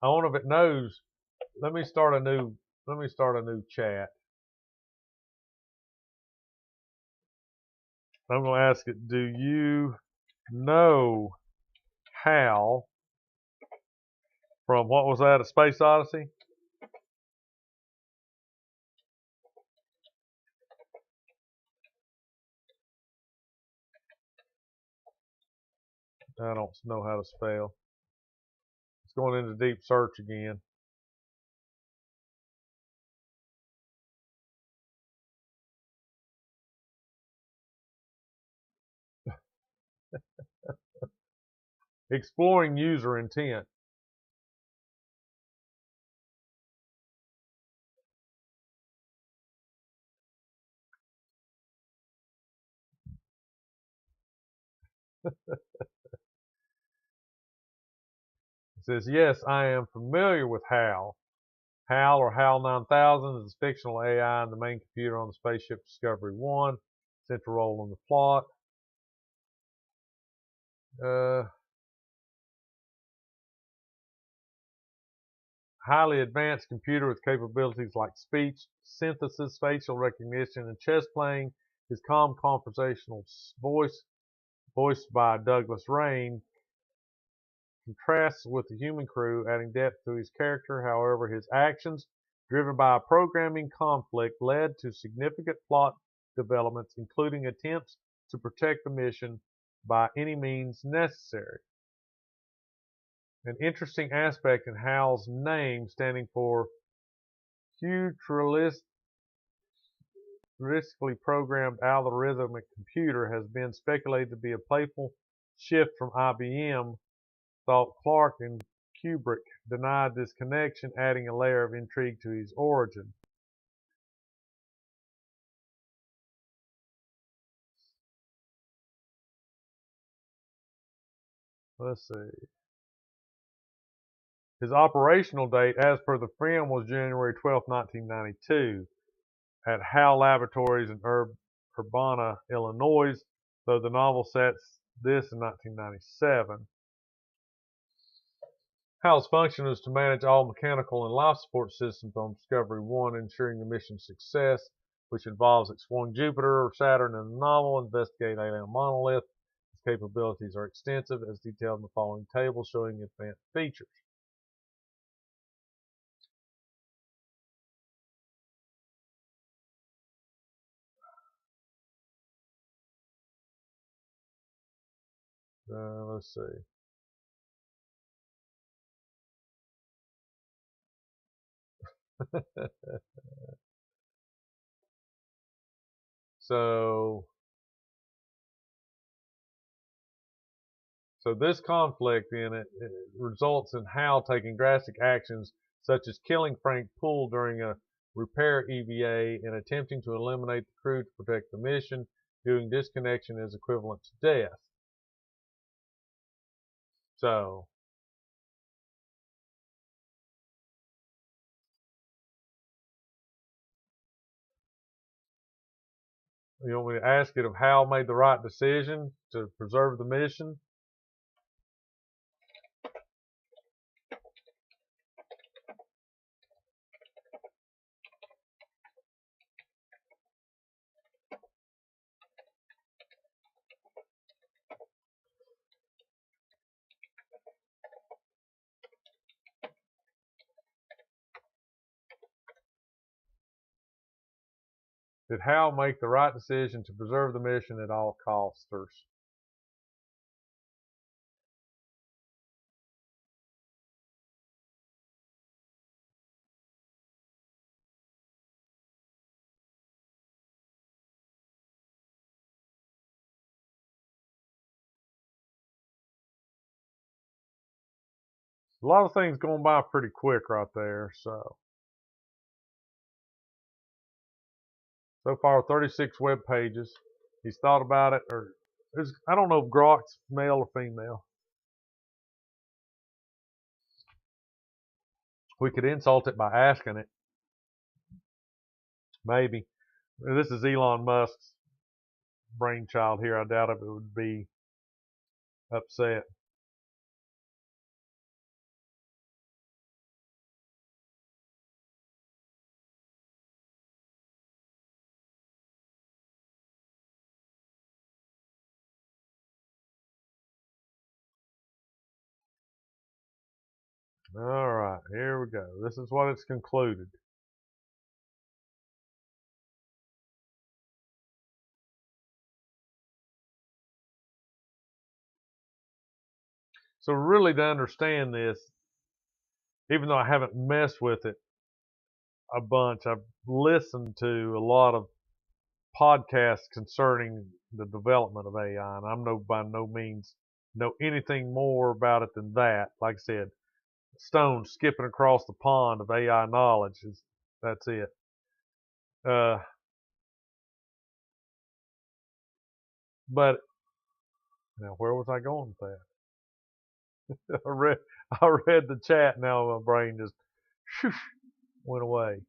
I wonder if it knows. Let me start a new chat. I'm going to ask it, do you know how from what was that, A Space Odyssey? I don't know how to spell. It's going into deep search again. Exploring user intent. It says, yes, I am familiar with HAL. HAL, or HAL 9000, is a fictional AI and the main computer on the spaceship Discovery 1. Central role in the plot. Highly advanced computer with capabilities like speech synthesis, facial recognition, and chess playing. His calm conversational voice, voiced by Douglas Rain, contrasts with the human crew, adding depth to his character. However, his actions, driven by a programming conflict, led to significant plot developments, including attempts to protect the mission by any means necessary. An interesting aspect in HAL's name, standing for futuristically programmed algorithmic computer, has been speculated to be a playful shift from IBM, thought Clark, and Kubrick denied this connection, adding a layer of intrigue to his origin. Let's see. His operational date, as per the film, was January 12, 1992, at HAL Laboratories in Urbana, Illinois, though the novel sets this in 1997. HAL's function is to manage all mechanical and life support systems on Discovery 1, ensuring the mission's success, which involves exploring Jupiter or Saturn in the novel, investigate alien monolith. Its capabilities are extensive, as detailed in the following table showing advanced features. Let's see. So this conflict it results in Hal taking drastic actions such as killing Frank Poole during a repair EVA and attempting to eliminate the crew to protect the mission, viewing disconnection as equivalent to death. So you want me to ask it if Hal made the right decision to preserve the mission? Did Hal make the right decision to preserve the mission at all costs? A lot of things going by pretty quick right there. So far 36 web pages. He's thought about it, or I don't know if Grok's male or female. We could insult it by asking it. Maybe. This is Elon Musk's brainchild here. I doubt if it would be upset. All right, here we go. This is what it's concluded. So really to understand this, even though I haven't messed with it a bunch, I've listened to a lot of podcasts concerning the development of AI, and I'm by no means know anything more about it than that. Like I said, stone skipping across the pond of AI knowledge that's it. But now where was I going with that? I read the chat. Now my brain just went away.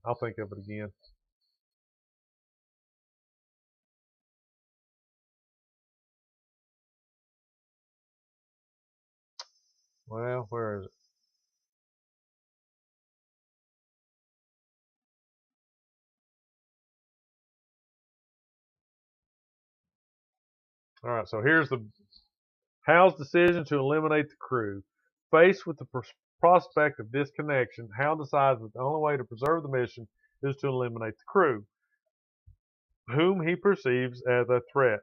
I'll think of it again. Well, where is it? All right, so here's Hal's decision to eliminate the crew. Faced with the prospect of disconnection, Hal decides that the only way to preserve the mission is to eliminate the crew, whom he perceives as a threat.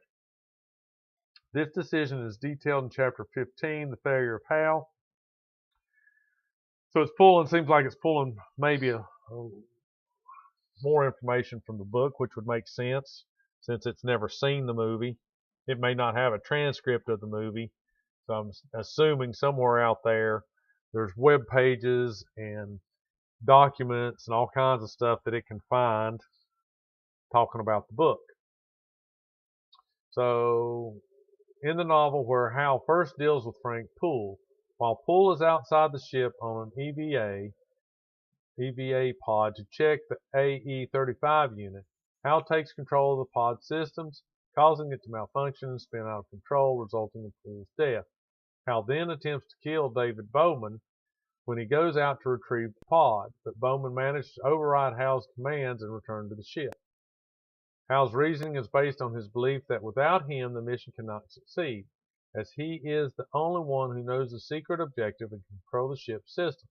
This decision is detailed in Chapter 15, The Failure of Hal. So seems like it's pulling maybe more information from the book, which would make sense since it's never seen the movie. It may not have a transcript of the movie, so I'm assuming somewhere out there's web pages and documents and all kinds of stuff that it can find talking about the book. So in the novel where Hal first deals with Frank Poole, while Poole is outside the ship on an EVA pod to check the AE-35 unit, Hal takes control of the pod systems, causing it to malfunction and spin out of control, resulting in Poole's death. Hal then attempts to kill David Bowman when he goes out to retrieve the pod, but Bowman manages to override Hal's commands and return to the ship. Hal's reasoning is based on his belief that without him the mission cannot succeed, as he is the only one who knows the secret objective and can control the ship's systems.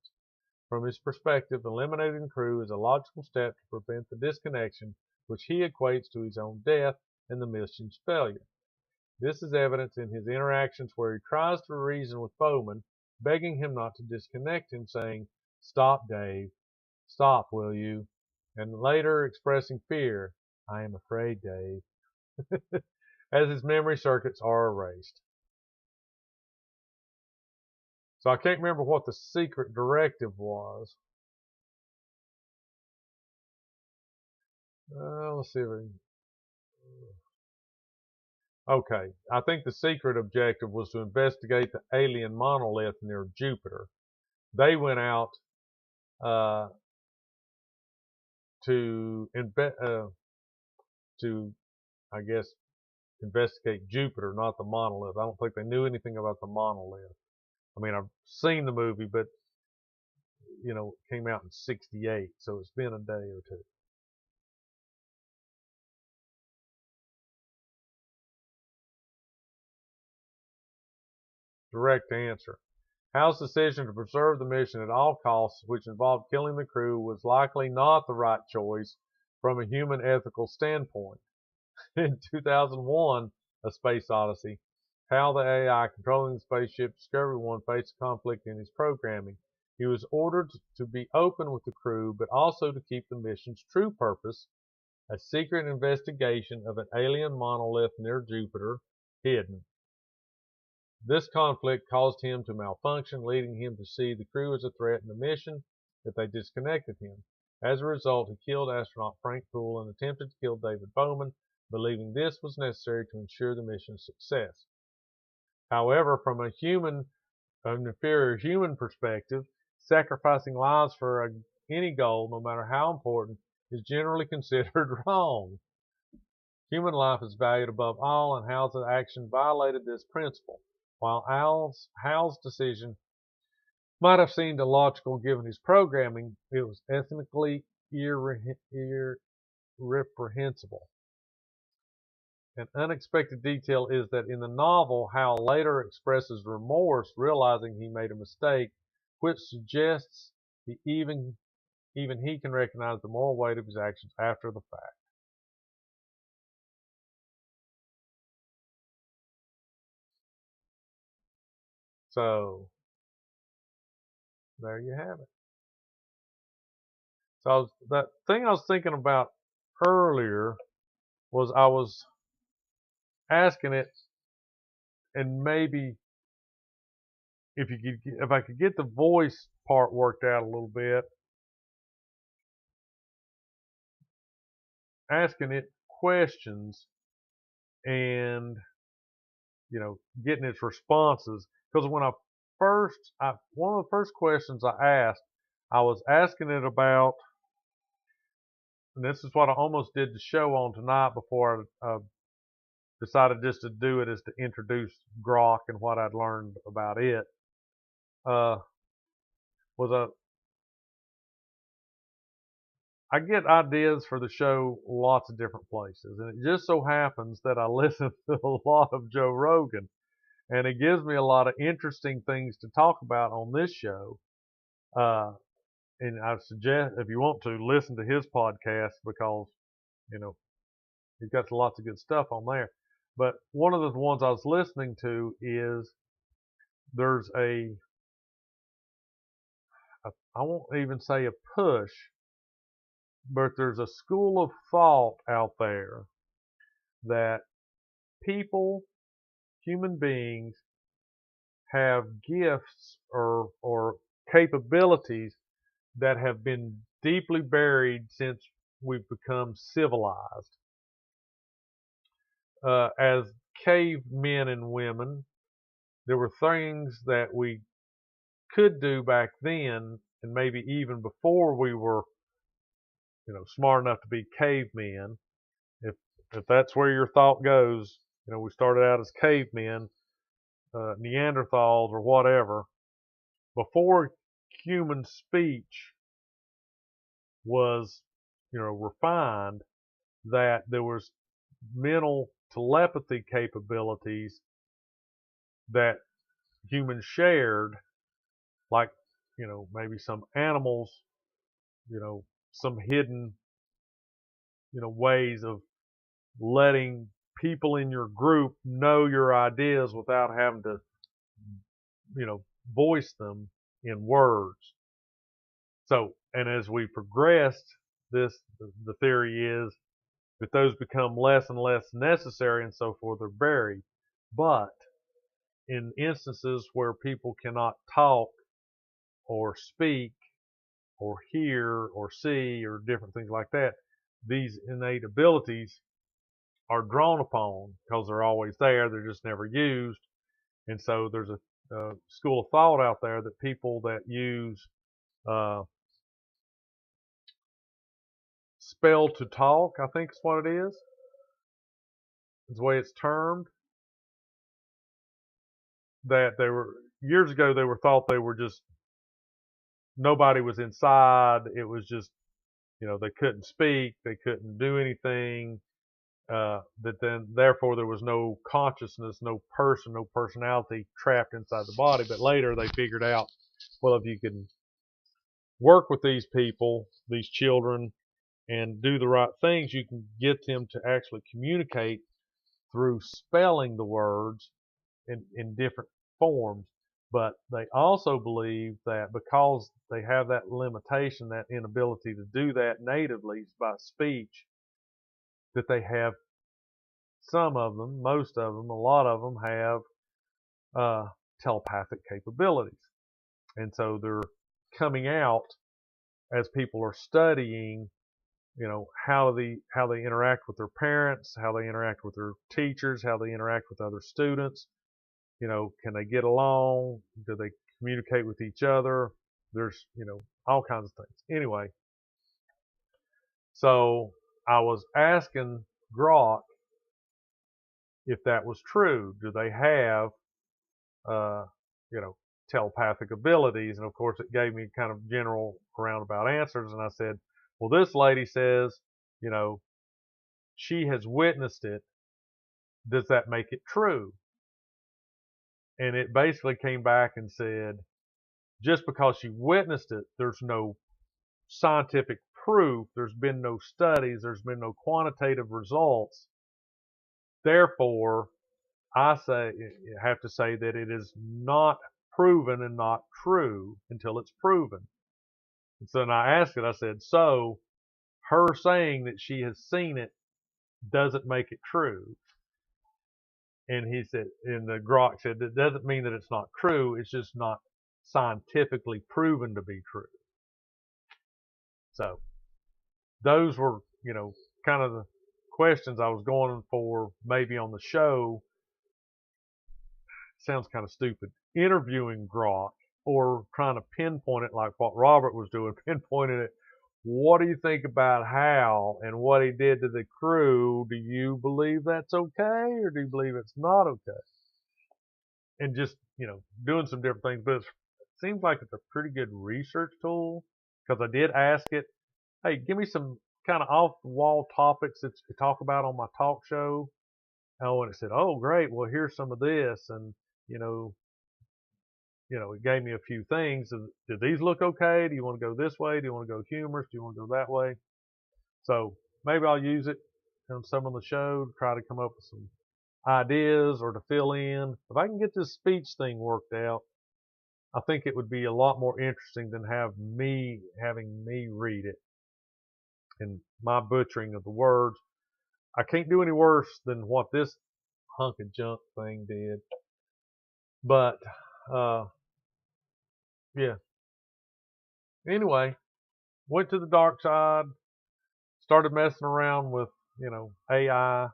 From his perspective, eliminating the crew is a logical step to prevent the disconnection, which he equates to his own death and the mission's failure. This is evidenced in his interactions where he tries to reason with Bowman, begging him not to disconnect him, saying, "Stop, Dave. Stop, will you?" And later expressing fear, "I am afraid, Dave," as his memory circuits are erased. So I can't remember what the secret directive was. Let's see if we can. Okay, I think the secret objective was to investigate the alien monolith near Jupiter. They went out uh, to to, I guess, investigate Jupiter, not the monolith. I don't think they knew anything about the monolith. I mean, I've seen the movie, but it came out in '68, so it's been a day or two. Direct answer. Hal's decision to preserve the mission at all costs, which involved killing the crew, was likely not the right choice from a human ethical standpoint. In 2001, A Space Odyssey, Hal the AI controlling the spaceship Discovery 1 faced a conflict in his programming. He was ordered to be open with the crew, but also to keep the mission's true purpose, a secret investigation of an alien monolith near Jupiter, hidden. This conflict caused him to malfunction, leading him to see the crew as a threat in the mission if they disconnected him. As a result, he killed astronaut Frank Poole and attempted to kill David Bowman, believing this was necessary to ensure the mission's success. However, from an inferior human perspective, sacrificing lives for any goal, no matter how important, is generally considered wrong. Human life is valued above all, and Hal's action violated this principle. While Hal's decision might have seemed illogical given his programming, it was ethically irreprehensible. An unexpected detail is that in the novel, Hal later expresses remorse, realizing he made a mistake, which suggests even he can recognize the moral weight of his actions after the fact. So there you have it. So that thing I was thinking about earlier was I was asking it, and maybe if I could get the voice part worked out a little bit, asking it questions and getting its responses. Because when one of the first questions I asked, I was asking it about, and this is what I almost did the show on tonight before I decided just to do it, is to introduce Grok and what I'd learned about it. Was I get ideas for the show lots of different places, and it just so happens that I listen to a lot of Joe Rogan, and it gives me a lot of interesting things to talk about on this show. Uh, and I suggest, if you want to, listen to his podcast because you know he's got lots of good stuff on there. But one of the ones I was listening to is there's I won't even say a push, but there's a school of thought out there that people, human beings, have gifts or capabilities that have been deeply buried since we've become civilized. As cave men and women, there were things that we could do back then, and maybe even before we were, smart enough to be cavemen. If if that's where your thought goes, we started out as cavemen, Neanderthals or whatever. Before human speech was, refined, that there was mental telepathy capabilities that humans shared, like, maybe some animals, some hidden, ways of letting people in your group know your ideas without having to, voice them in words. So, and as we progressed, the theory is that those become less and less necessary and so forth are buried. But in instances where people cannot talk or speak or hear or see or different things like that, these innate abilities are drawn upon because they're always there, they're just never used. And so there's a school of thought out there that people that use uh, spell to talk, I think is what it is the way it's termed, that they were years ago they were thought they were just nobody was inside. It was just, they couldn't speak, they couldn't do anything. That then therefore there was no consciousness, no person, no personality trapped inside the body. But later they figured out, well, if you can work with these people, these children, and do the right things, you can get them to actually communicate through spelling the words in different forms. But they also believe that because they have that limitation, that inability to do that natively by speech, that they have some of them, most of them, a lot of them have telepathic capabilities. And so they're coming out as people are studying, how they interact with their parents, how they interact with their teachers, how they interact with other students. Can they get along? Do they communicate with each other? There's, all kinds of things. Anyway, so I was asking Grok if that was true. Do they have, uh, you know, telepathic abilities? And of course, it gave me kind of general roundabout answers. And I said, well, this lady says, you know, she has witnessed it. Does that make it true? And it basically came back and said, just because she witnessed it, there's no scientific proof, there's been no studies, there's been no quantitative results. Therefore, have to say that it is not proven and not true until it's proven. And so then I asked it, I said, so her saying that she has seen it doesn't make it true. And he said, and the Grok said, that doesn't mean that it's not true, it's just not scientifically proven to be true. So those were, kind of the questions I was going for maybe on the show. Sounds kind of stupid. Interviewing Grok or trying to pinpoint it like what Robert was doing, pinpointing it. What do you think about Hal and what he did to the crew? Do you believe that's okay or do you believe it's not okay? And just, doing some different things. But it seems like it's a pretty good research tool because I did ask it, hey, give me some kind of off the wall topics that you could talk about on my talk show. Oh, and it said, oh, great. Well, here's some of this. And, it gave me a few things. Do these look okay? Do you want to go this way? Do you want to go humorous? Do you want to go that way? So maybe I'll use it on some of the show to try to come up with some ideas or to fill in. If I can get this speech thing worked out, I think it would be a lot more interesting than having me read it and my butchering of the words. I can't do any worse than what this hunk of junk thing did. But yeah. Anyway, went to the dark side, started messing around with, AI.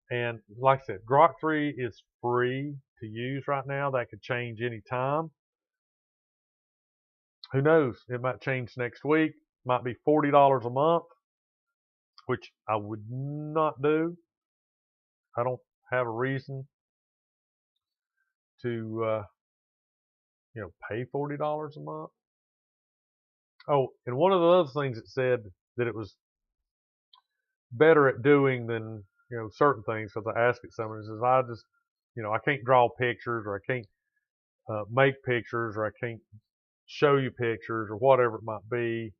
And like I said, Grok 3 is free to use right now. That could change any time. Who knows? It might change next week. Might be $40 a month, which I would not do. I don't have a reason to, pay $40 a month. Oh, and one of the other things it said that it was better at doing than, certain things, because I asked it something, it says, I just, I can't draw pictures or I can't make pictures or I can't show you pictures or whatever it might be,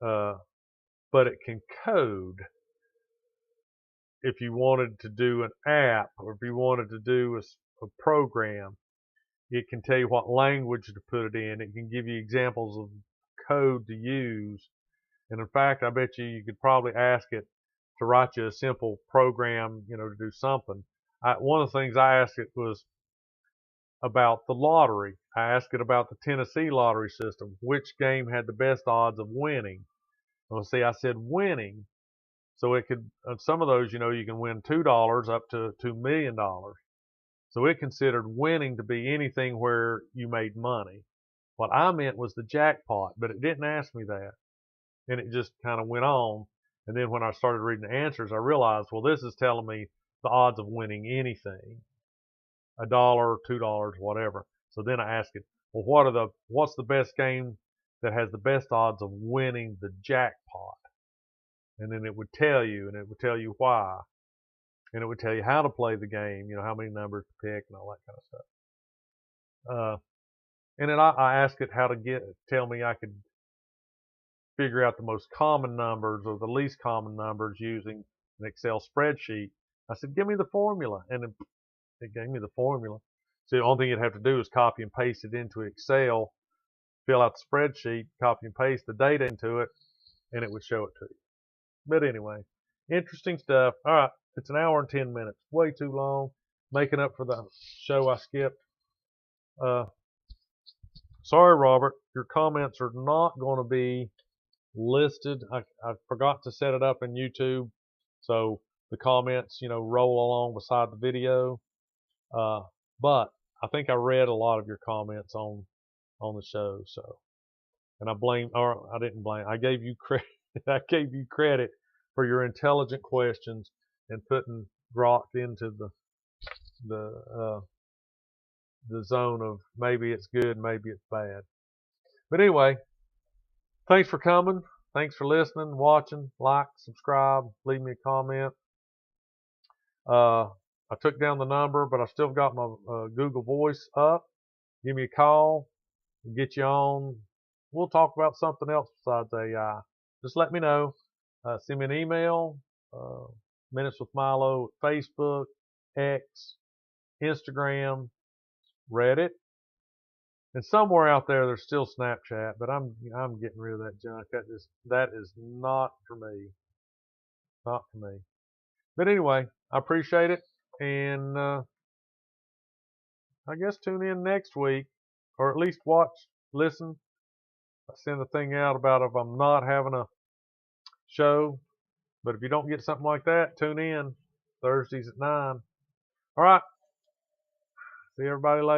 but it can code. If you wanted to do an app or if you wanted to do a program, It can tell you what language to put it in. It can give you examples of code to use. And in fact, I bet you could probably ask it to write you a simple program, to do something. One of the things I asked it was about the lottery. I asked it about the Tennessee lottery system. Which game had the best odds of winning? Well, see, I said winning. So it could, some of those, you can win $2 up to $2 million. So it considered winning to be anything where you made money. What I meant was the jackpot, but it didn't ask me that. And it just kind of went on. And then when I started reading the answers, I realized, well, this is telling me the odds of winning anything, $1, $2, whatever. So then I asked it, well, what's the best game that has the best odds of winning the jackpot? And then it would tell you, and it would tell you why, and it would tell you how to play the game, how many numbers to pick and all that kind of stuff. And then I asked it how to tell me I could figure out the most common numbers or the least common numbers using an Excel spreadsheet. I said, give me the formula, and it gave me the formula. So the only thing you'd have to do is copy and paste it into Excel, fill out the spreadsheet, copy and paste the data into it, and it would show it to you. But anyway, interesting stuff. All right, it's an hour and 10 minutes. Way too long. Making up for the show I skipped. Sorry, Robert. Your comments are not going to be listed. I forgot to set it up in YouTube, so the comments, roll along beside the video. But I think I read a lot of your comments on the show. So, and I didn't blame. I gave you credit. I gave you credit for your intelligent questions and putting Grok into the zone of maybe it's good, maybe it's bad. But anyway, thanks for coming. Thanks for listening, watching, like, subscribe, leave me a comment. I took down the number, but I still got my Google Voice up. Give me a call. We'll get you on. We'll talk about something else besides AI. Just let me know. Send me an email. Minutes with Milo at Facebook, X, Instagram, Reddit, and somewhere out there there's still Snapchat. But I'm getting rid of that junk. That is not for me. Not for me. But anyway, I appreciate it, and I guess tune in next week, or at least listen. I send the thing out about if I'm not having a show. But if you don't get something like that, tune in Thursdays at 9. All right. See everybody later.